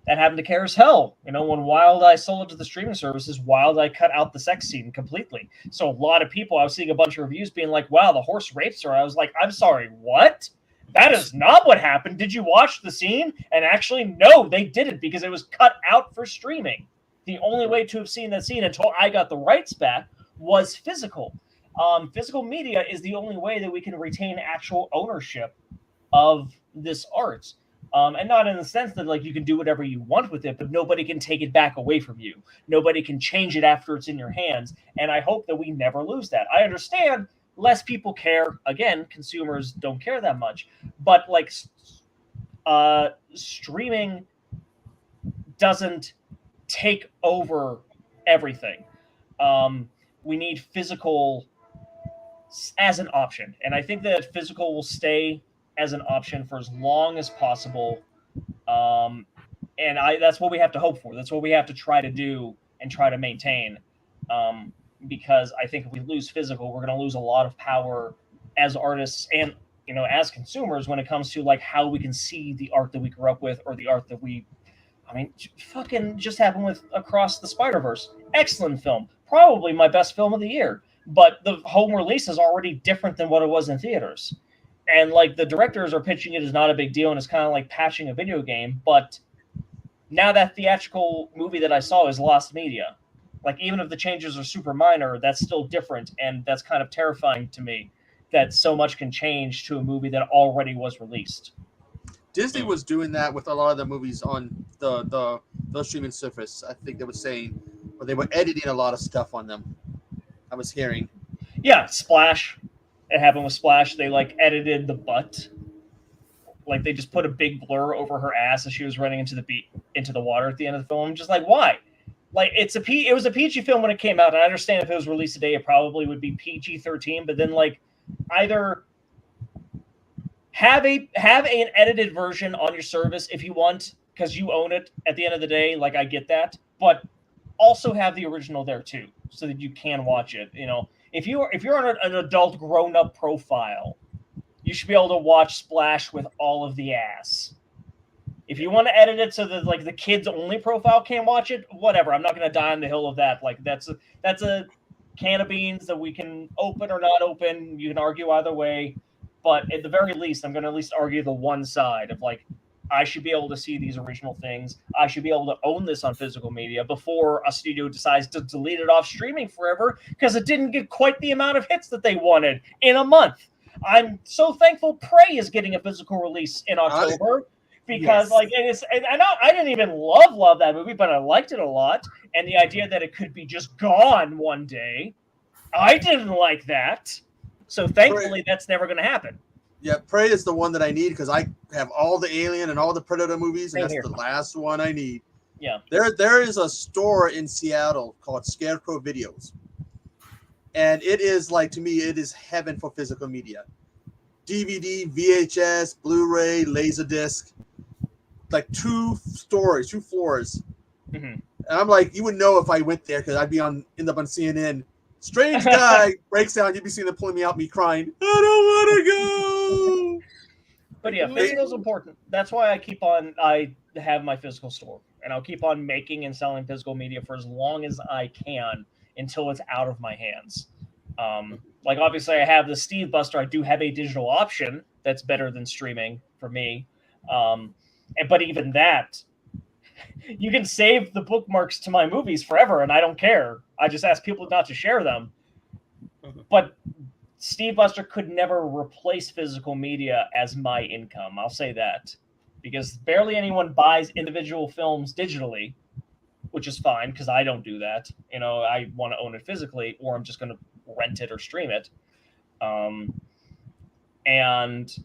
that happened to Carousel. When Wild Eye sold it to the streaming services, Wild Eye cut out the sex scene completely. So a lot of people, I was seeing a bunch of reviews being like, wow, the horse rapes her. I was like, I'm sorry, what? That is not what happened. Did you watch the scene? And actually, no, they didn't, because it was cut out for streaming. The only way to have seen that scene until I got the rights back was physical. Physical media is the only way that we can retain actual ownership of this art. And not in the sense that you can do whatever you want with it, but nobody can take it back away from you. Nobody can change it after it's in your hands. And I hope that we never lose that. I understand less people care. Again, consumers don't care that much. But streaming doesn't take over everything. We need physical as an option, and I think that physical will stay as an option for as long as possible. And that's what we have to hope for. That's what we have to try to do and try to maintain. Because I think if we lose physical, we're going to lose a lot of power as artists and as consumers when it comes to how we can see the art that we grew up with, or the art that fucking just happened with Across the Spider-Verse. Excellent film. Probably my best film of the year. But the home release is already different than what it was in theaters. And like the directors are pitching it as not a big deal, and it's kind of like patching a video game. But now that theatrical movie that I saw is lost media. Like even if the changes are super minor, that's still different, and that's kind of terrifying to me that so much can change to a movie that already was released. Disney was doing that with a lot of the movies on the streaming surface. I think they were saying, but they were editing a lot of stuff on them. I was hearing. Yeah, Splash. It happened with Splash. They like edited the butt. Like they just put a big blur over her ass as she was running into the water at the end of the film. I'm just like, why? Like it was a PG film when it came out, and I understand if it was released today, it probably would be PG-13. But then like either have an edited version on your service if you want, because you own it at the end of the day. Like I get that, but also have the original there too, so that you can watch it. You know, if you're on an adult grown up profile, you should be able to watch Splash with all of the ass. If you want to edit it so that like the kids only profile can't watch it, whatever. I'm not going to die on the hill of that. Like that's a can of beans that we can open or not open. You can argue either way, but at the very least, I'm going to at least argue the one side of like I should be able to see these original things. I should be able to own this on physical media before a studio decides to delete it off streaming forever because it didn't get quite the amount of hits that they wanted in a month. I'm so thankful Prey is getting a physical release in October because like I didn't even love that movie, but I liked it a lot. And the idea that it could be just gone one day, I didn't like that. So thankfully that's never going to happen. Yeah, Prey is the one that I need because I have all the Alien and all the Predator movies, and that's the last one I need. Yeah. There is a store in Seattle called Scarecrow Videos. And it is like, to me, it is heaven for physical media. DVD, VHS, Blu-ray, Laserdisc. Like two floors. Mm-hmm. And I'm like, you would know if I went there because I'd end up on CNN. Strange guy breaks down. You'd be seeing them pulling me out, me crying. I don't want to go. But yeah, physical is important. That's why I have my physical store, and I'll keep on making and selling physical media for as long as I can until it's out of my hands. Like obviously, I have the Steve Buster. I do have a digital option that's better than streaming for me. But even that, you can save the bookmarks to my movies forever, and I don't care. I just ask people not to share them. But Steve Buster could never replace physical media as my income. I'll say that. Because barely anyone buys individual films digitally, which is fine, because I don't do that. You know, I want to own it physically, or I'm just going to rent it or stream it. And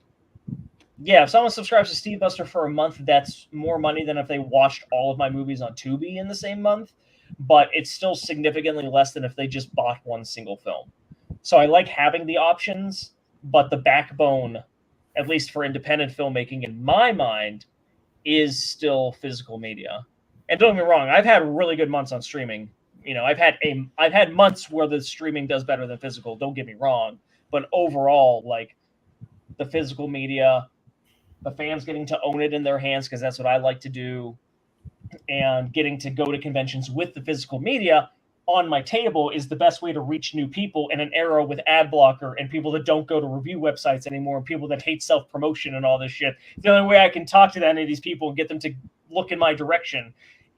yeah, if someone subscribes to Steve Buster for a month, that's more money than if they watched all of my movies on Tubi in the same month. But it's still significantly less than if they just bought one single film. So I like having the options, but the backbone, at least for independent filmmaking in my mind, is still physical media. And don't get me wrong, I've had really good months on streaming. You know, I've had months where the streaming does better than physical. Don't get me wrong, but overall, like the physical media, the fans getting to own it in their hands because that's what I like to do, and getting to go to conventions with the physical media on my table is the best way to reach new people in an era with ad blocker and people that don't go to review websites anymore and people that hate self-promotion and all this shit. The only way I can talk to any of these people and get them to look in my direction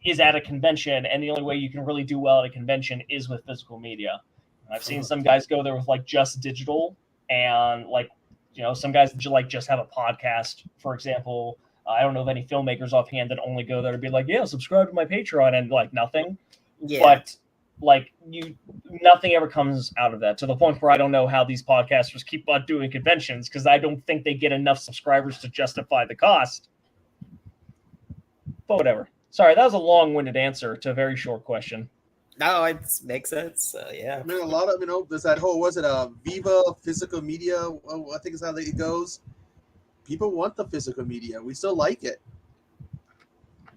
is at a convention, and the only way you can really do well at a convention is with physical media. I've seen some guys go there with like just digital, and like, you know, some guys that just have a podcast, for example. I don't know of any filmmakers offhand that only go there to be like, yeah, subscribe to my Patreon and like nothing. Yeah. But like nothing ever comes out of that, to the point where I don't know how these podcasters keep on doing conventions because I don't think they get enough subscribers to justify the cost. But whatever. Sorry, that was a long-winded answer to a very short question. No, it makes sense. Yeah. I mean, a lot of, there's that whole, Viva physical media? I think is how it goes. People want the physical media. We still like it.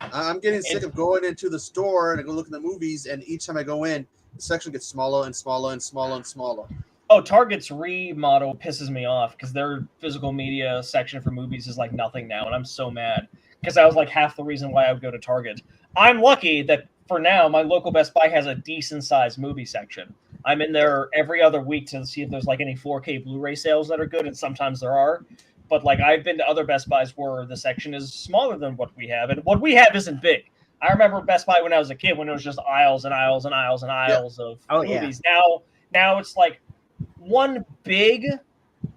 I'm getting sick of going into the store and I go look at the movies, and each time I go in, the section gets smaller and smaller and smaller and smaller. Oh, Target's remodel pisses me off because their physical media section for movies is like nothing now, and I'm so mad because that was like half the reason why I would go to Target. I'm lucky that for now my local Best Buy has a decent sized movie section. I'm in there every other week to see if there's like any 4K Blu-ray sales that are good, and sometimes there are. But like I've been to other Best Buys where the section is smaller than what we have, and what we have isn't big. I remember Best Buy when I was a kid when it was just aisles and aisles and aisles and aisles of movies. Now it's like one big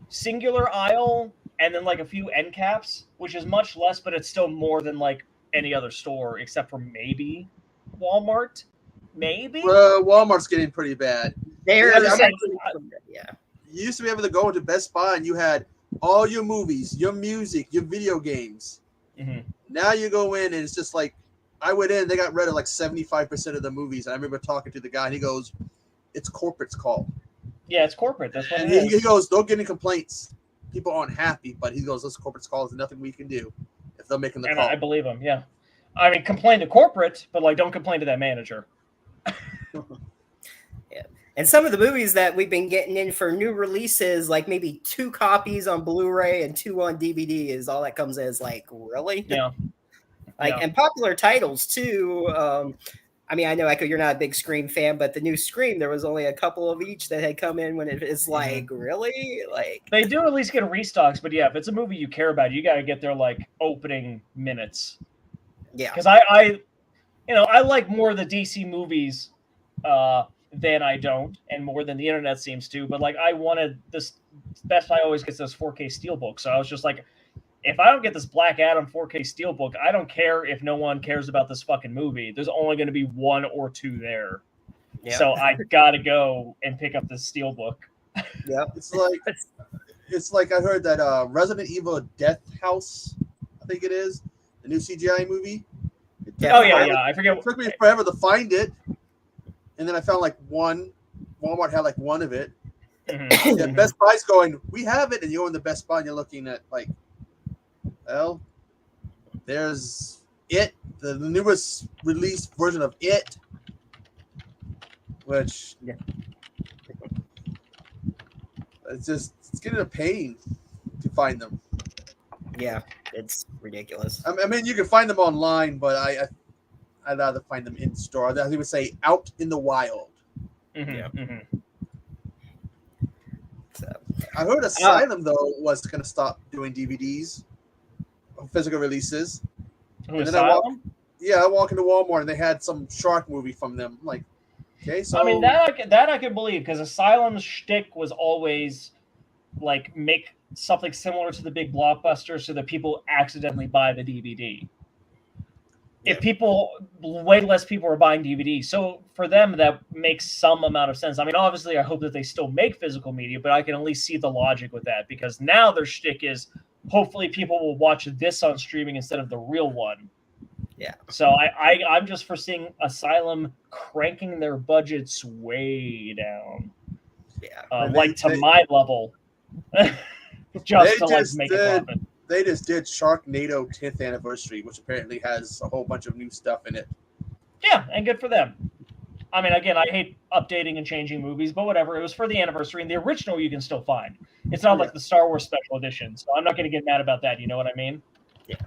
singular aisle and then like a few end caps, which is much less, but it's still more than like any other store except for maybe Walmart. Maybe Walmart's getting pretty bad. They're I'm just saying, You used to be able to go into Best Buy and you had all your movies, your music, your video games. Mm-hmm. Now you go in and it's just like, I went in, they got rid of like 75% of the movies. And I remember talking to the guy and he goes, it's corporate's call. Yeah, it's corporate. That's what and it is. He goes, don't get any complaints. People aren't happy, but he goes, this corporate's call is nothing we can do if they're making the And call. I believe him, yeah. I mean, complain to corporate, but like don't complain to that manager. Yeah. And some of the movies that we've been getting in for new releases, like maybe 2 copies on Blu-ray and 2 on DVD is all that comes in. Is like, really? Yeah. And popular titles too. I mean, I know you're not a big Scream fan, but the new Scream, there was only a couple of each that had come in when it's like, really? Like they do at least get restocks, but yeah, if it's a movie you care about, you got to get their like opening minutes. Yeah. Because I like more of the DC movies than I don't, and more than the internet seems to. But like, I wanted this. Best Buy always gets this 4K Steelbook, so I was just like, if I don't get this Black Adam 4K Steelbook, I don't care if no one cares about this fucking movie. There's only going to be 1 or 2 there. Yep. So I got to go and pick up this Steelbook. Yeah. It's like I heard that Resident Evil Death House, I think it is, the new CGI movie. I forget. It took me forever to find it. And then I found like one. Walmart had like one of it. Mm-hmm. Yeah, Best Buy's going, we have it. And you go in the Best Buy and you're looking at like, well, there's It, the newest released version of It, which it's getting a pain to find them. Yeah, it's ridiculous. I mean, you can find them online, but I'd rather find them in store. They would say out in the wild. Mm-hmm. Yeah. Mm-hmm. So I heard Asylum though was going to stop doing DVDs, physical releases. And then I walk into Walmart and they had some shark movie from them. I'm like, okay, so I mean that I can believe, because Asylum's shtick was always like make something similar to the big blockbuster so that people accidentally buy the DVD. If way less people are buying DVDs. So for them, that makes some amount of sense. I mean, obviously, I hope that they still make physical media, but I can at least see the logic with that, because now their shtick is hopefully people will watch this on streaming instead of the real one. Yeah. So I'm just foreseeing Asylum cranking their budgets way down. Yeah. My level. Just to make a profit. They just did Sharknado 10th anniversary, which apparently has a whole bunch of new stuff in it. Yeah, and good for them. I mean, again, I hate updating and changing movies, but whatever. It was for the anniversary, and the original you can still find. It's not like the Star Wars special edition, so I'm not going to get mad about that. You know what I mean? Yeah.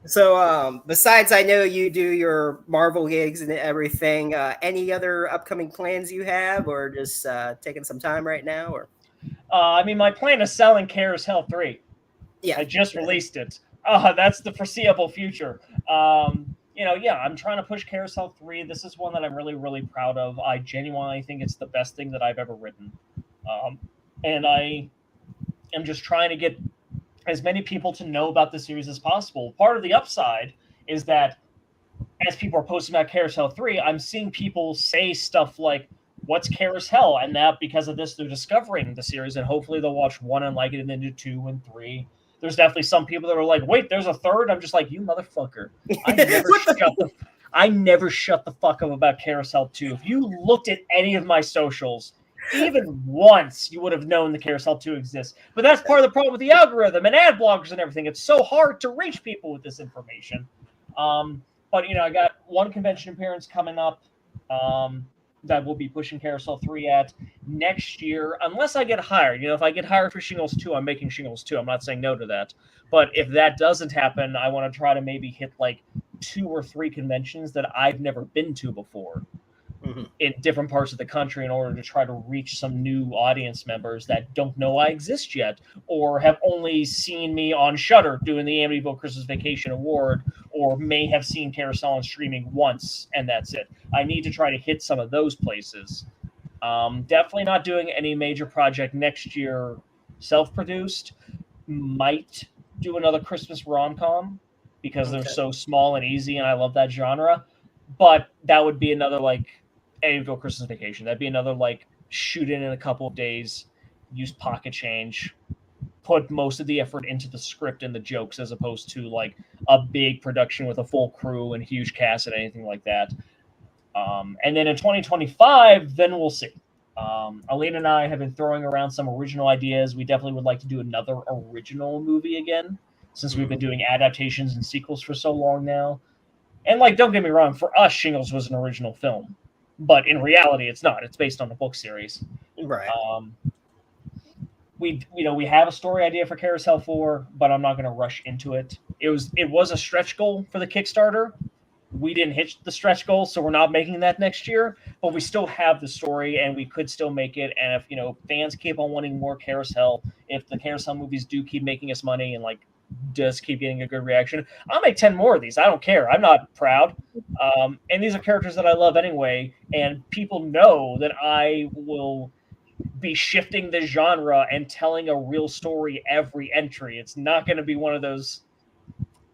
So, besides, I know you do your Marvel gigs and everything. Any other upcoming plans you have, or just taking some time right now, or? I mean, my plan is selling Cares Hell 3. Yeah. I just released it. That's the foreseeable future. I'm trying to push Cares Hell 3. This is one that I'm really, really proud of. I genuinely think it's the best thing that I've ever written. And I am just trying to get as many people to know about the series as possible. Part of the upside is that as people are posting about Cares Hell 3, I'm seeing people say stuff like, what's Cares Hell? And that because of this, they're discovering the series, and hopefully they'll watch 1 and like it, and then do 2 and 3. There's definitely some people that are like, wait, there's a 3rd? I'm just like, you motherfucker. I never shut the fuck up about Cares Hell 2. If you looked at any of my socials, even once, you would have known the Cares Hell 2 exists. But that's part of the problem with the algorithm and ad bloggers and everything. It's so hard to reach people with this information. But, I got one convention appearance coming up. That we'll be pushing Carousel 3 at next year, unless I get hired. If I get hired for Shingles 2, I'm making Shingles 2. I'm not saying no to that. But if that doesn't happen, I want to try to maybe hit like 2 or 3 conventions that I've never been to before. in different parts of the country in order to try to reach some new audience members that don't know I exist yet, or have only seen me on Shudder doing the Amityville Christmas Vacation Award, or may have seen Carousel on streaming once, and that's it. I need to try to hit some of those places. Definitely not doing any major project next year self-produced. Might do another Christmas rom-com because they're so small and easy, and I love that genre. But that would be another, like, Amityville Christmas Vacation. That'd be another, like, shoot in a couple of days, use pocket change, put most of the effort into the script and the jokes as opposed to, like, a big production with a full crew and huge cast and anything like that. And then in 2025, then we'll see. Alina and I have been throwing around some original ideas. We definitely would like to do another original movie again, since we've been doing adaptations and sequels for so long now. And, like, don't get me wrong, for us, Shingles was an original film. But in reality, it's not. It's based on a book series. Right. We have a story idea for Carousel 4, but I'm not going to rush into it. It was a stretch goal for the Kickstarter. We didn't hit the stretch goal, so we're not making that next year. But we still have the story, and we could still make it. And if fans keep on wanting more Carousel, if the Carousel movies do keep making us money and, like, does keep getting a good reaction, I'll make 10 more of these. I don't care. I'm not proud. And these are characters that I love anyway, and people know that I will be shifting the genre and telling a real story every entry. It's not going to be one of those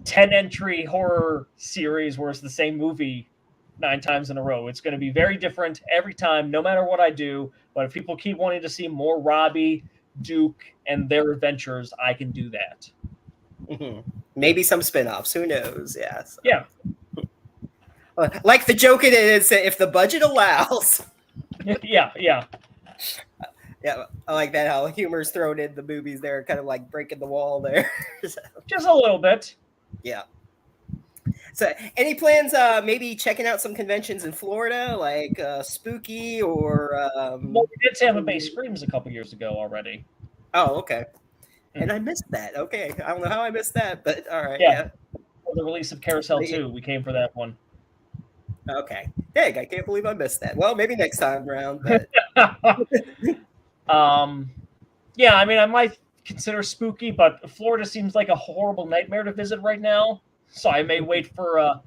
10-entry horror series where it's the same movie 9 times in a row. It's going to be very different every time, no matter what I do. But if people keep wanting to see more Robbie, Duke, and their adventures, I can do that. Maybe some spin-offs. Who knows? Yeah. So. Yeah. Like the joke it is, if the budget allows. Yeah. Yeah, I like that, how humor's thrown in the movies there, kind of like breaking the wall there. Just a little bit. Yeah. So, any plans, maybe checking out some conventions in Florida, like Spooky or... Well, we did Tampa Bay Screams a couple years ago already. Oh, okay. And I missed that. Okay. I don't know how I missed that, but all right. Yeah. For the release of Carousel 2, we came for that one. Okay. Dang, I can't believe I missed that. Well, maybe next time around. But... yeah, I mean, I might consider Spooky, but Florida seems like a horrible nightmare to visit right now. So I may wait for a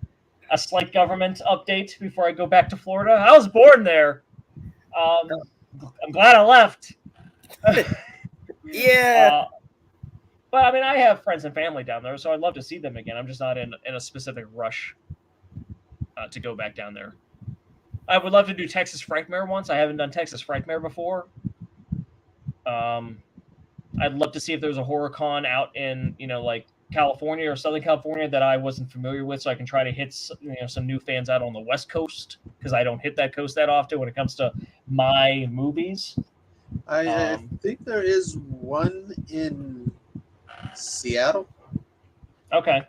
slight government update before I go back to Florida. I was born there. I'm glad I left. Yeah. But I mean, I have friends and family down there, so I'd love to see them again. I'm just not in a specific rush to go back down there. I would love to do Texas Frightmare once. I haven't done Texas Frightmare before. I'd love to see if there's a horror con out in, like California or Southern California that I wasn't familiar with, so I can try to hit some new fans out on the West Coast, because I don't hit that coast that often when it comes to my movies. I think there is one in Seattle. Okay.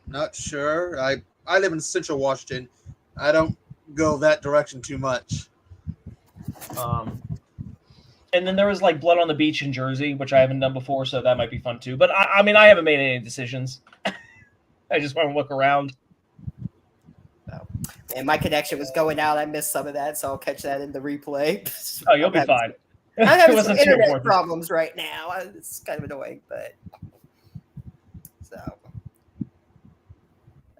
Not sure. I live in Central Washington. I don't go that direction too much. And then there was like Blood on the Beach in Jersey, which I haven't done before, so that might be fun too. But I mean, I haven't made any decisions. I just want to look around. And my connection was going out. I missed some of that, so I'll catch that in the replay. Oh, you'll be fine. I'm having some internet problems right now. It's kind of annoying, but so.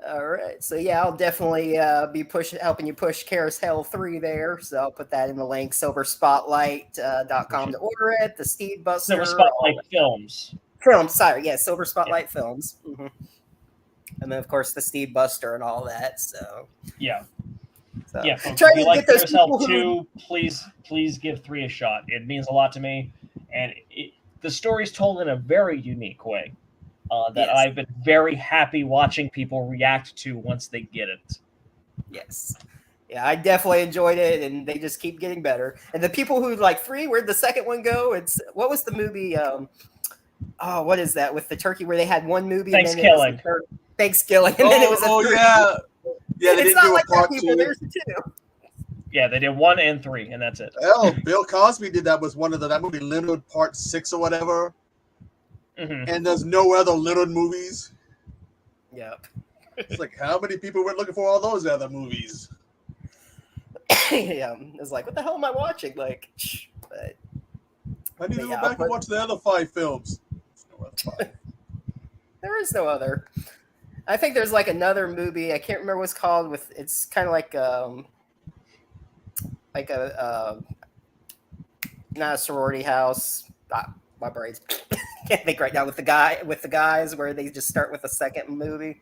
All right. So yeah, I'll definitely be helping you push Carousel 3 there. So I'll put that in the link, silverspotlight.com to order it. The Steve Buster. Silver Spotlight Films. Sorry. Yeah, Silver Spotlight Films. Mm-hmm. And then, of course, the Steve Buster and all that. So yeah. So, yeah, if you like Carousel 2, please give 3 a shot. It means a lot to me. And the story's told in a very unique way. That yes. I've been very happy watching people react to once they get it. Yes. Yeah, I definitely enjoyed it, and they just keep getting better. And the people who like 3, where'd the second one go? What was the movie? What is that with the turkey where they had one movie? Thanksgiving. Thanksgiving. And then it was yeah. Yeah, it's not like that, people. There's 2. Yeah, they did 1 and 3, and that's it. Oh, Bill Cosby did that with one of that movie, Leonard Part 6 or whatever. Mm-hmm. And there's no other Leonard movies. Yep. It's like, how many people were looking for all those other movies? Yeah, it's like, what the hell am I watching? Like, but I need to go yeah, back and watch the other 5 films. No other 5. there is no other. I think there's like another movie. I can't remember what it's called. With it's kind of like a not a sorority house. My brain's can't think right now with the guys where they just start with a second movie.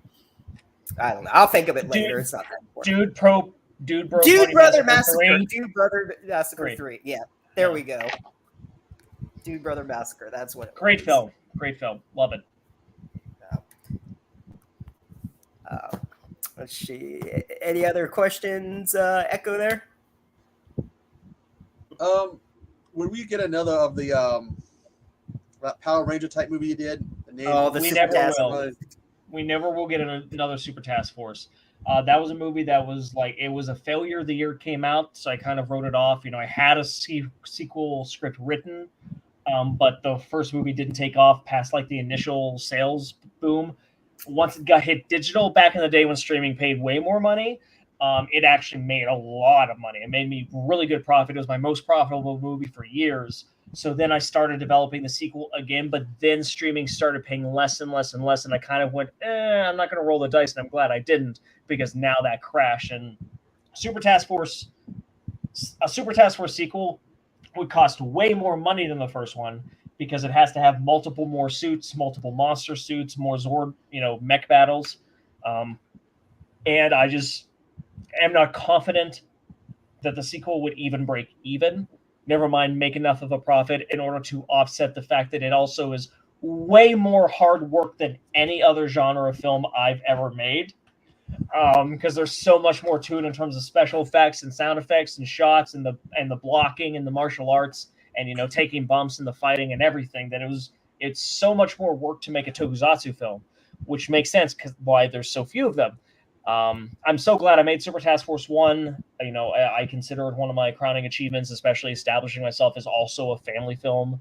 I don't know. I'll think of it later. It's not that important. Dude Bro Dude Buddy Brother Massacre Massacre. 3. Dude Brother Massacre Great. 3. Yeah, there Yeah. we go. Dude Brother Massacre. That's what it Great was. film. Great film. Love it. Let's see. Any other questions, Echo there? Would we get another of the that Power Ranger type movie you did? The name Oh, the We Super never Task will. Force. We never will get another Super Task Force. That was a movie that was like, it was a failure the year it came out, so I kind of wrote it off. I had a sequel script written, but the first movie didn't take off past like the initial sales boom. Once it got hit digital back in the day when streaming paid way more money, it actually made a lot of money. It made me really good profit. It was my most profitable movie for years. So then I started developing the sequel again, but then streaming started paying less and less and less. And I kind of went, I'm not going to roll the dice. And I'm glad I didn't, because now that crash. And a Super Task Force sequel would cost way more money than the first one, because it has to have multiple more suits, multiple monster suits, more Zord, mech battles. And I just am not confident that the sequel would even break even. Never mind make enough of a profit in order to offset the fact that it also is way more hard work than any other genre of film I've ever made. Because there's so much more to it in terms of special effects and sound effects and shots and the blocking and the martial arts and taking bumps and the fighting and everything, that it's so much more work to make a tokusatsu film, which makes sense because why there's so few of them. I'm so glad I made Super Task Force 1. I consider it one of my crowning achievements, especially establishing myself as also a family film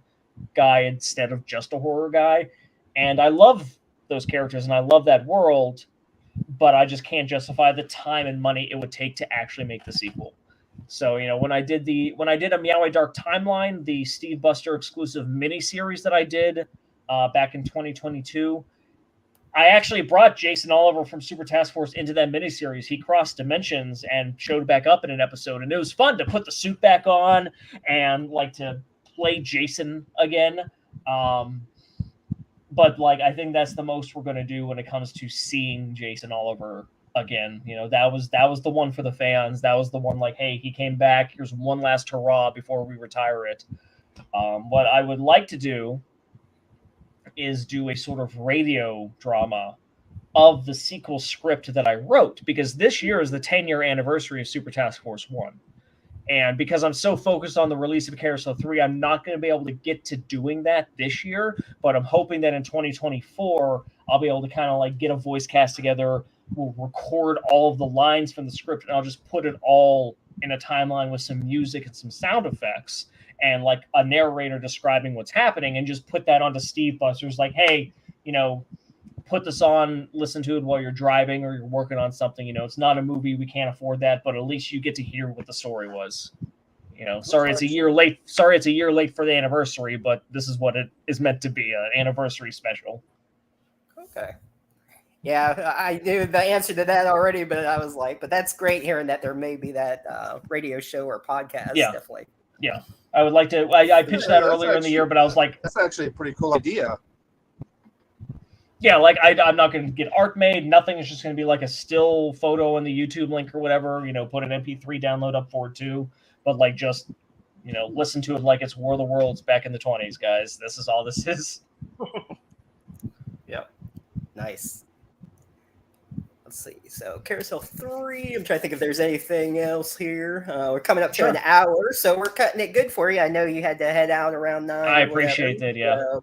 guy instead of just a horror guy. And I love those characters and I love that world, but I just can't justify the time and money it would take to actually make the sequel. So, when I did a Meowie Dark Timeline, the Steve Buster exclusive miniseries that I did back in 2022, I actually brought Jason Oliver from Super Task Force into that miniseries. He crossed dimensions and showed back up in an episode, and it was fun to put the suit back on and like to play Jason again. But I think that's the most we're going to do when it comes to seeing Jason Oliver again. That was the one for the fans. That was the one like, hey, he came back. Here's one last hurrah before we retire it. What I would like to do is do a sort of radio drama of the sequel script that I wrote, because this year is the 10-year anniversary of Super Task Force 1. And because I'm so focused on the release of Carousel 3, I'm not going to be able to get to doing that this year, but I'm hoping that in 2024, I'll be able to kind of get a voice cast together. We'll record all of the lines from the script, and I'll just put it all in a timeline with some music and some sound effects and a narrator describing what's happening, and just put that onto Steve Buster's hey, put this on, listen to it while you're driving or you're working on something. It's not a movie, we can't afford that, but at least you get to hear what the story was. Sorry it's a year late for the anniversary, but this is what it is meant to be, an anniversary special. Okay. Yeah, I knew the answer to that already, but I was like, but that's great hearing that there may be that radio show or podcast. Yeah. Definitely. Yeah. I would like to, I pitched that earlier in the year, but I was like, that's actually a pretty cool idea. Yeah, I'm not going to get art made. Nothing is just going to be a still photo on the YouTube link or whatever. Put an MP3 download up for it too. But just, listen to it like it's War of the Worlds back in the 20s, guys. This is all this is. Yeah. Nice. Let's see. So Carousel 3. I'm trying to think if there's anything else here. We're coming up to an hour, so we're cutting it good for you. I know you had to head out around 9. I appreciate that. Yeah.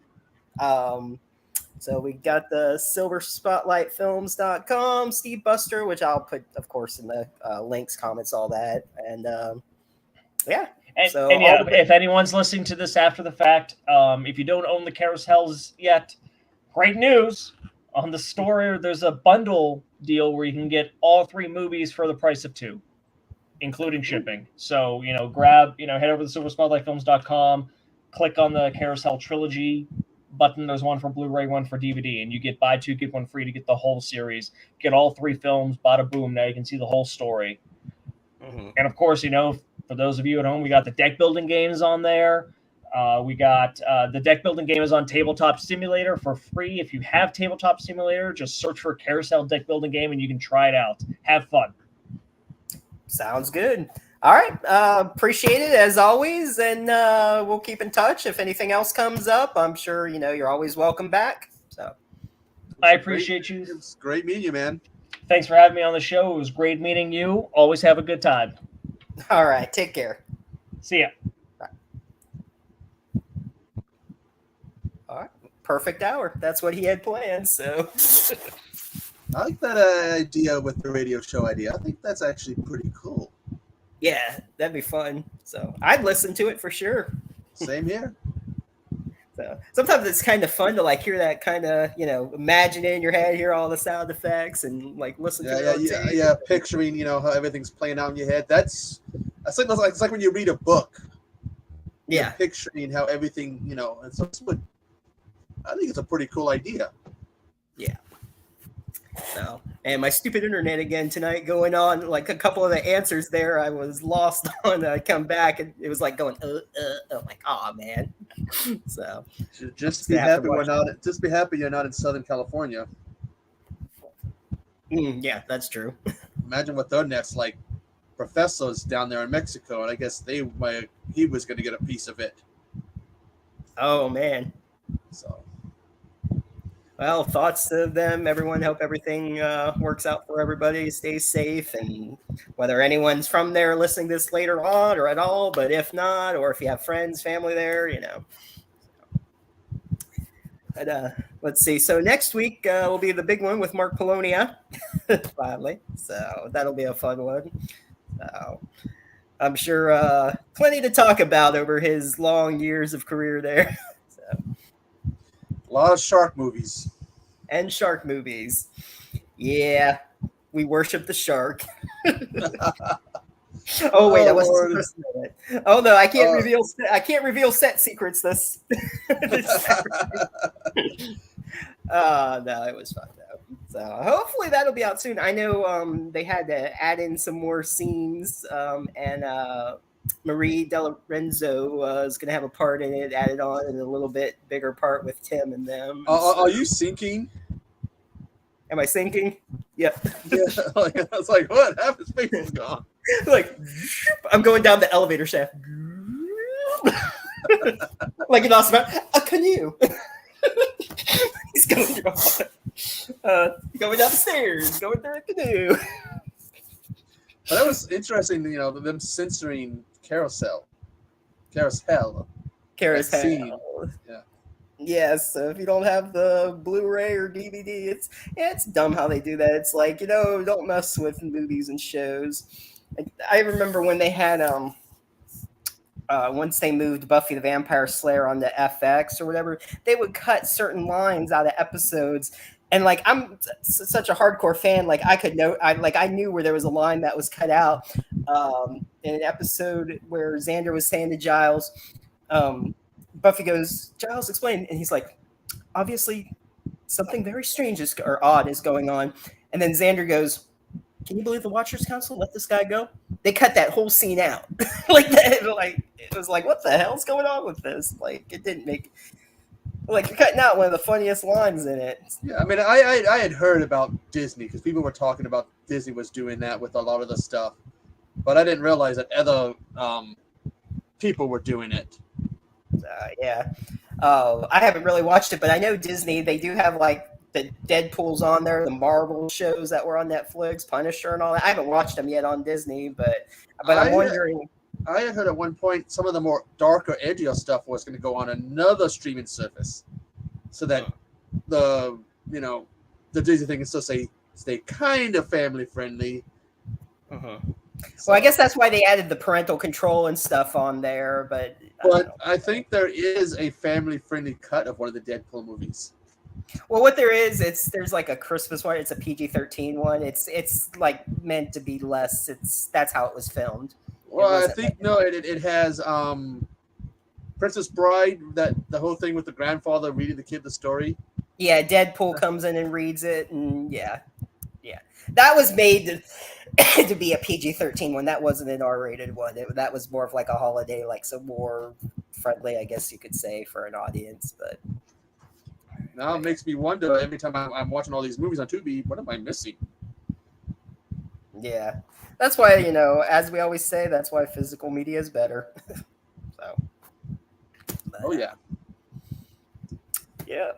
So we got the silverspotlightfilms.com, Steve Buster, which I'll put, of course, in the links, comments, all that. And yeah. And yeah, if anyone's listening to this after the fact, if you don't own the carousels yet, great news. On the store, there's a bundle deal where you can get all 3 movies for the price of 2. including shipping. So, grab, head over to silverspotlightfilms.com, click on the Carousel Trilogy button. There's one for Blu-ray, one for DVD, and you get buy two, get one free to get the whole series. Get all 3 films, bada boom, now you can see the whole story. Mm-hmm. And of course, for those of you at home, we got the deck building games on there. We got the deck building game is on Tabletop Simulator for free. If you have Tabletop Simulator, just search for Carousel Deck Building Game and you can try it out. Have fun. Sounds good. All right. Appreciate it as always. And we'll keep in touch. If anything else comes up, I'm sure, you're always welcome back. So I appreciate you. It's great meeting you, man. Thanks for having me on the show. It was great meeting you. Always have a good time. All right. Take care. See ya. All right. Perfect hour. That's what he had planned. So I like that idea with the radio show idea. I think that's actually pretty cool. yeah, that'd be fun. So I'd listen to it for sure. Same here. So sometimes it's kind of fun to hear that kind of, imagine it in your head, hear all the sound effects and listen to it. Yeah. Picturing, how everything's playing out in your head. It's like when you read a book. Yeah. Picturing how everything, and so I think it's a pretty cool idea. Yeah. So, and my stupid internet again tonight going on, a couple of the answers there I was lost on. I come back and it was going, I'm like, oh man. So just be happy you're not in Southern California. Yeah, that's true. Imagine what their net's like. Professor's down there in Mexico, and I guess he was going to get a piece of it. Oh man. So. Well, thoughts to them, everyone. Hope everything works out for everybody. Stay safe, and whether anyone's from there listening to this later on or at all, but if not, or if you have friends, family there, But let's see. So next week will be the big one with Mark Polonia, finally. So that'll be a fun one. So I'm sure plenty to talk about over his long years of career there. A lot of shark movies. And shark movies. Yeah, we worship the shark. Oh wait, that wasn't supposed to know it. Oh no, I can't reveal. I can't reveal set secrets. This. No, it was fun though. So hopefully that'll be out soon. I know they had to add in some more scenes, and Marie De Lorenzo is going to have a part in it, added on, and a little bit bigger part with Tim and them. Are you sinking? Am I sinking? Yep. Yeah. I was like, what? Half his face is gone. I'm going down the elevator shaft. Like an awesome a canoe. He's going going down the stairs, going through a canoe. But that was interesting, them censoring Carousel. Yeah. Yes, so if you don't have the Blu-ray or DVD, it's dumb how they do that. It's like, don't mess with movies and shows. I remember when they had once they moved Buffy the Vampire Slayer onto FX or whatever, they would cut certain lines out of episodes. And I'm such a hardcore fan, I could know, I knew where there was a line that was cut out in an episode where Xander was saying to Giles, Buffy goes, Giles, explain. And he's like, obviously something very strange or odd is going on. And then Xander goes, can you believe the Watchers Council let this guy go? They cut that whole scene out. It was like, what the hell's going on with this? It didn't make, you're cutting out one of the funniest lines in it. Yeah, I mean, I had heard about Disney because people were talking about Disney was doing that with a lot of the stuff. But I didn't realize that other people were doing it. Yeah. I haven't really watched it, but I know Disney, they do have the Deadpool's on there, the Marvel shows that were on Netflix, Punisher and all that. I haven't watched them yet on Disney, but I'm wondering. I had heard at one point some of the more darker, edgier stuff was going to go on another streaming service, so that the Disney thing can still stay kind of family friendly. Uh-huh. Well, I guess that's why they added the parental control and stuff on there. But I think there is a family-friendly cut of one of the Deadpool movies. Well, what there is, there's like a Christmas one. It's a PG-13 one. It's like meant to be less. That's how it was filmed. It Well, I wasn't think like, no, it has Princess Bride, that the whole thing with the grandfather reading the kid the story. yeah, Deadpool comes in and reads it, and yeah, that was made to be a PG-13 one. That wasn't an R-rated one. That was more of like a holiday, like some more friendly, I guess you could say, for an audience. But Now it makes me wonder every time I'm watching all these movies on Tubi, what am I missing? yeah, that's why, as we always say, that's why physical media is better. So, but, Oh yeah, yeah.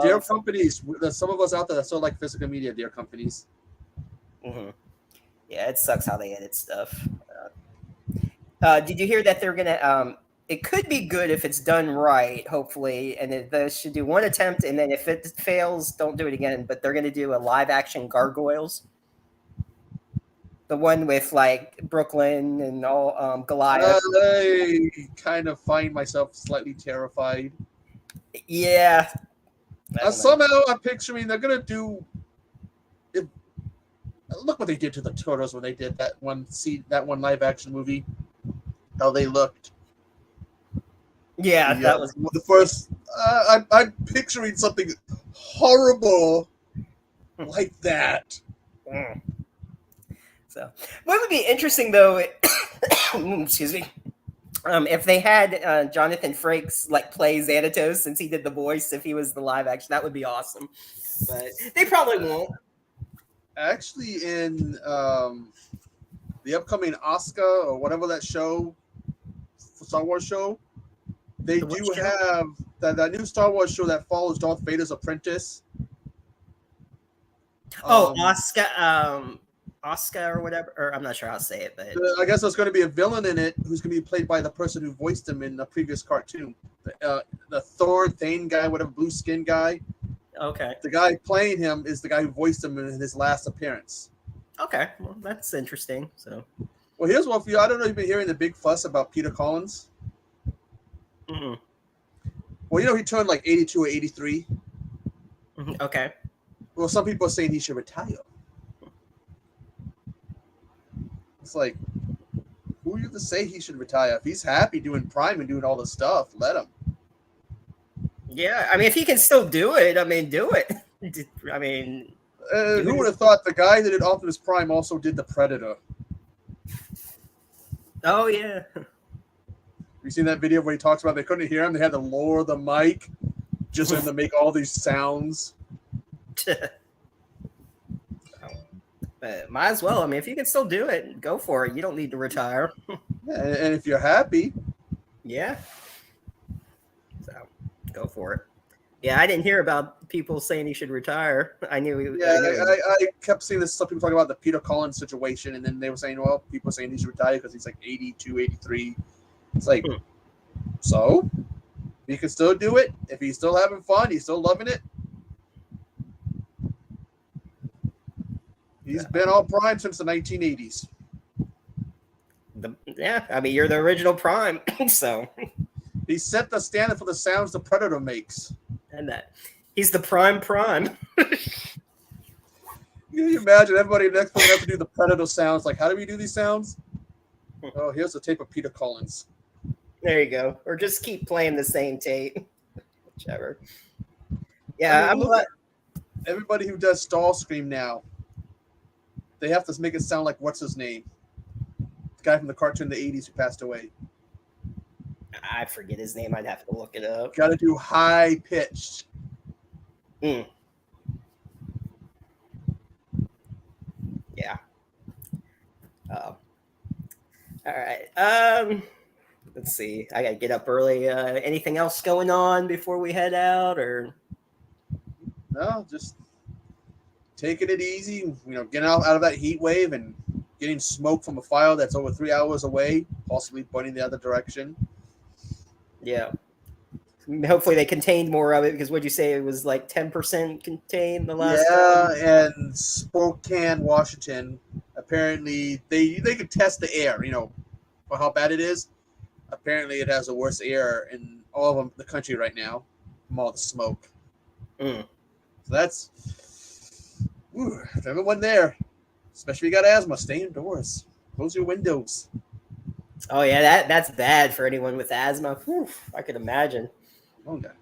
dear companies. There's some of us out there that still like physical media. Dear companies. Mm-hmm. Yeah, it sucks how they edit stuff. Did you hear that they're gonna? It could be good if it's done right, hopefully, and they should do one attempt, and then if it fails, don't do it again. But they're gonna do a live action Gargoyles, the one with like Brooklyn and all Goliath. I kind of find myself slightly terrified. Yeah, I don't know. Somehow I'm picturing they're gonna do. Look what they did to the Turtles when they did that one live action movie. How they looked. Yeah, that was the first. I'm picturing something horrible like that. Mm. So, what would be interesting though? Excuse me. If they had Jonathan Frakes like play Xanatos, since he did the voice, if he was the live action, that would be awesome. But they probably won't. Actually, in the upcoming Oscar or whatever that show, Star Wars show, they do have that new Star Wars show that follows Darth Vader's apprentice. Oh, Oscar or whatever, or I'm not sure how to say it, but I guess there's going to be a villain in it who's going to be played by the person who voiced him in the previous cartoon, the Thane guy, whatever, blue skin guy. Okay. The guy playing him is the guy who voiced him in his last appearance. Okay, well, that's interesting. So, well, here's one for you. I don't know if you've been hearing the big fuss about Peter Collins. Mm-hmm. Well, he turned like 82 or 83. Mm-hmm. Okay. Well, some people are saying he should retire. It's like, who are you to say he should retire? If he's happy doing Prime and doing all the stuff, let him. Yeah, I mean, if he can still do it, I mean, do it. I mean, who would have thought the guy that did Optimus Prime also did the Predator? Oh yeah. You seen that video where he talks about they couldn't hear him? They had to lower the mic just for him to make all these sounds. Might as well. I mean, if you can still do it, go for it. You don't need to retire. Yeah, and if you're happy, yeah. So go for it. Yeah, I didn't hear about people saying he should retire. I knew. I kept seeing this. Some people talking about the Peter Collins situation, and then they were saying, well, people are saying he should retire because he's like 82, 83. It's like, so he can still do it. If he's still having fun, he's still loving it. He's been on Prime since the 1980s. Yeah, I mean, you're the original Prime, so he set the standard for the sounds the Predator makes. And that he's the Prime. Can you imagine everybody next to have to do the Predator sounds? Like, how do we do these sounds? Oh, here's a tape of Peter Collins. There you go. Or just keep playing the same tape. Whichever. Yeah, everybody who does Starscream now, they have to make it sound like what's his name? The guy from the cartoon in the 80s who passed away. I forget his name. I'd have to look it up. Got to do high pitched. Yeah. All right. Let's see. I gotta get up early. Anything else going on before we head out, or no? Just taking it easy. Getting out of that heat wave and getting smoke from a fire that's over 3 hours away, possibly burning the other direction. Yeah. Hopefully they contained more of it, because what'd you say, it was like 10% contained the last time? And Spokane, Washington, apparently they could test the air, for how bad it is. Apparently it has the worst air in all of the country right now from all the smoke. Mm. So that's if everyone there, especially if you got asthma, stay indoors. Close your windows. Oh yeah, that's bad for anyone with asthma. Whew, I could imagine. Oh yeah.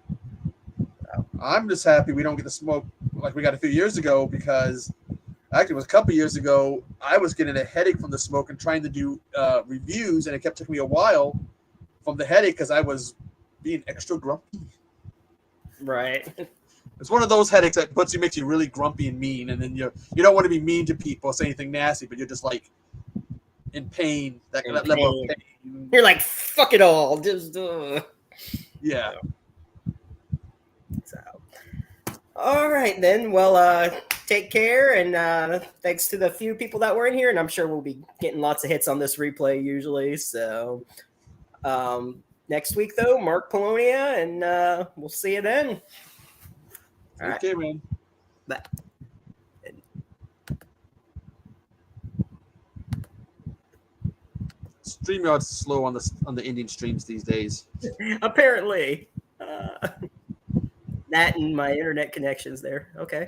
I'm just happy we don't get to smoke like we got a few years ago because actually it was a couple years ago. I was getting a headache from the smoke and trying to do reviews, and it kept taking me a while from the headache because I was being extra grumpy. Right. It's one of those headaches that makes you really grumpy and mean, and then you don't want to be mean to people, say anything nasty, but you're just like in pain, that level of pain. You're like, fuck it all. Just Yeah. So. All right then. Well, take care, and thanks to the few people that were in here, and I'm sure we'll be getting lots of hits on this replay usually. So next week though, Mark Polonia, and we'll see you then. Okay, man. Bye. StreamYard's slow on the Indian streams these days. Apparently. That and my internet connections there. Okay.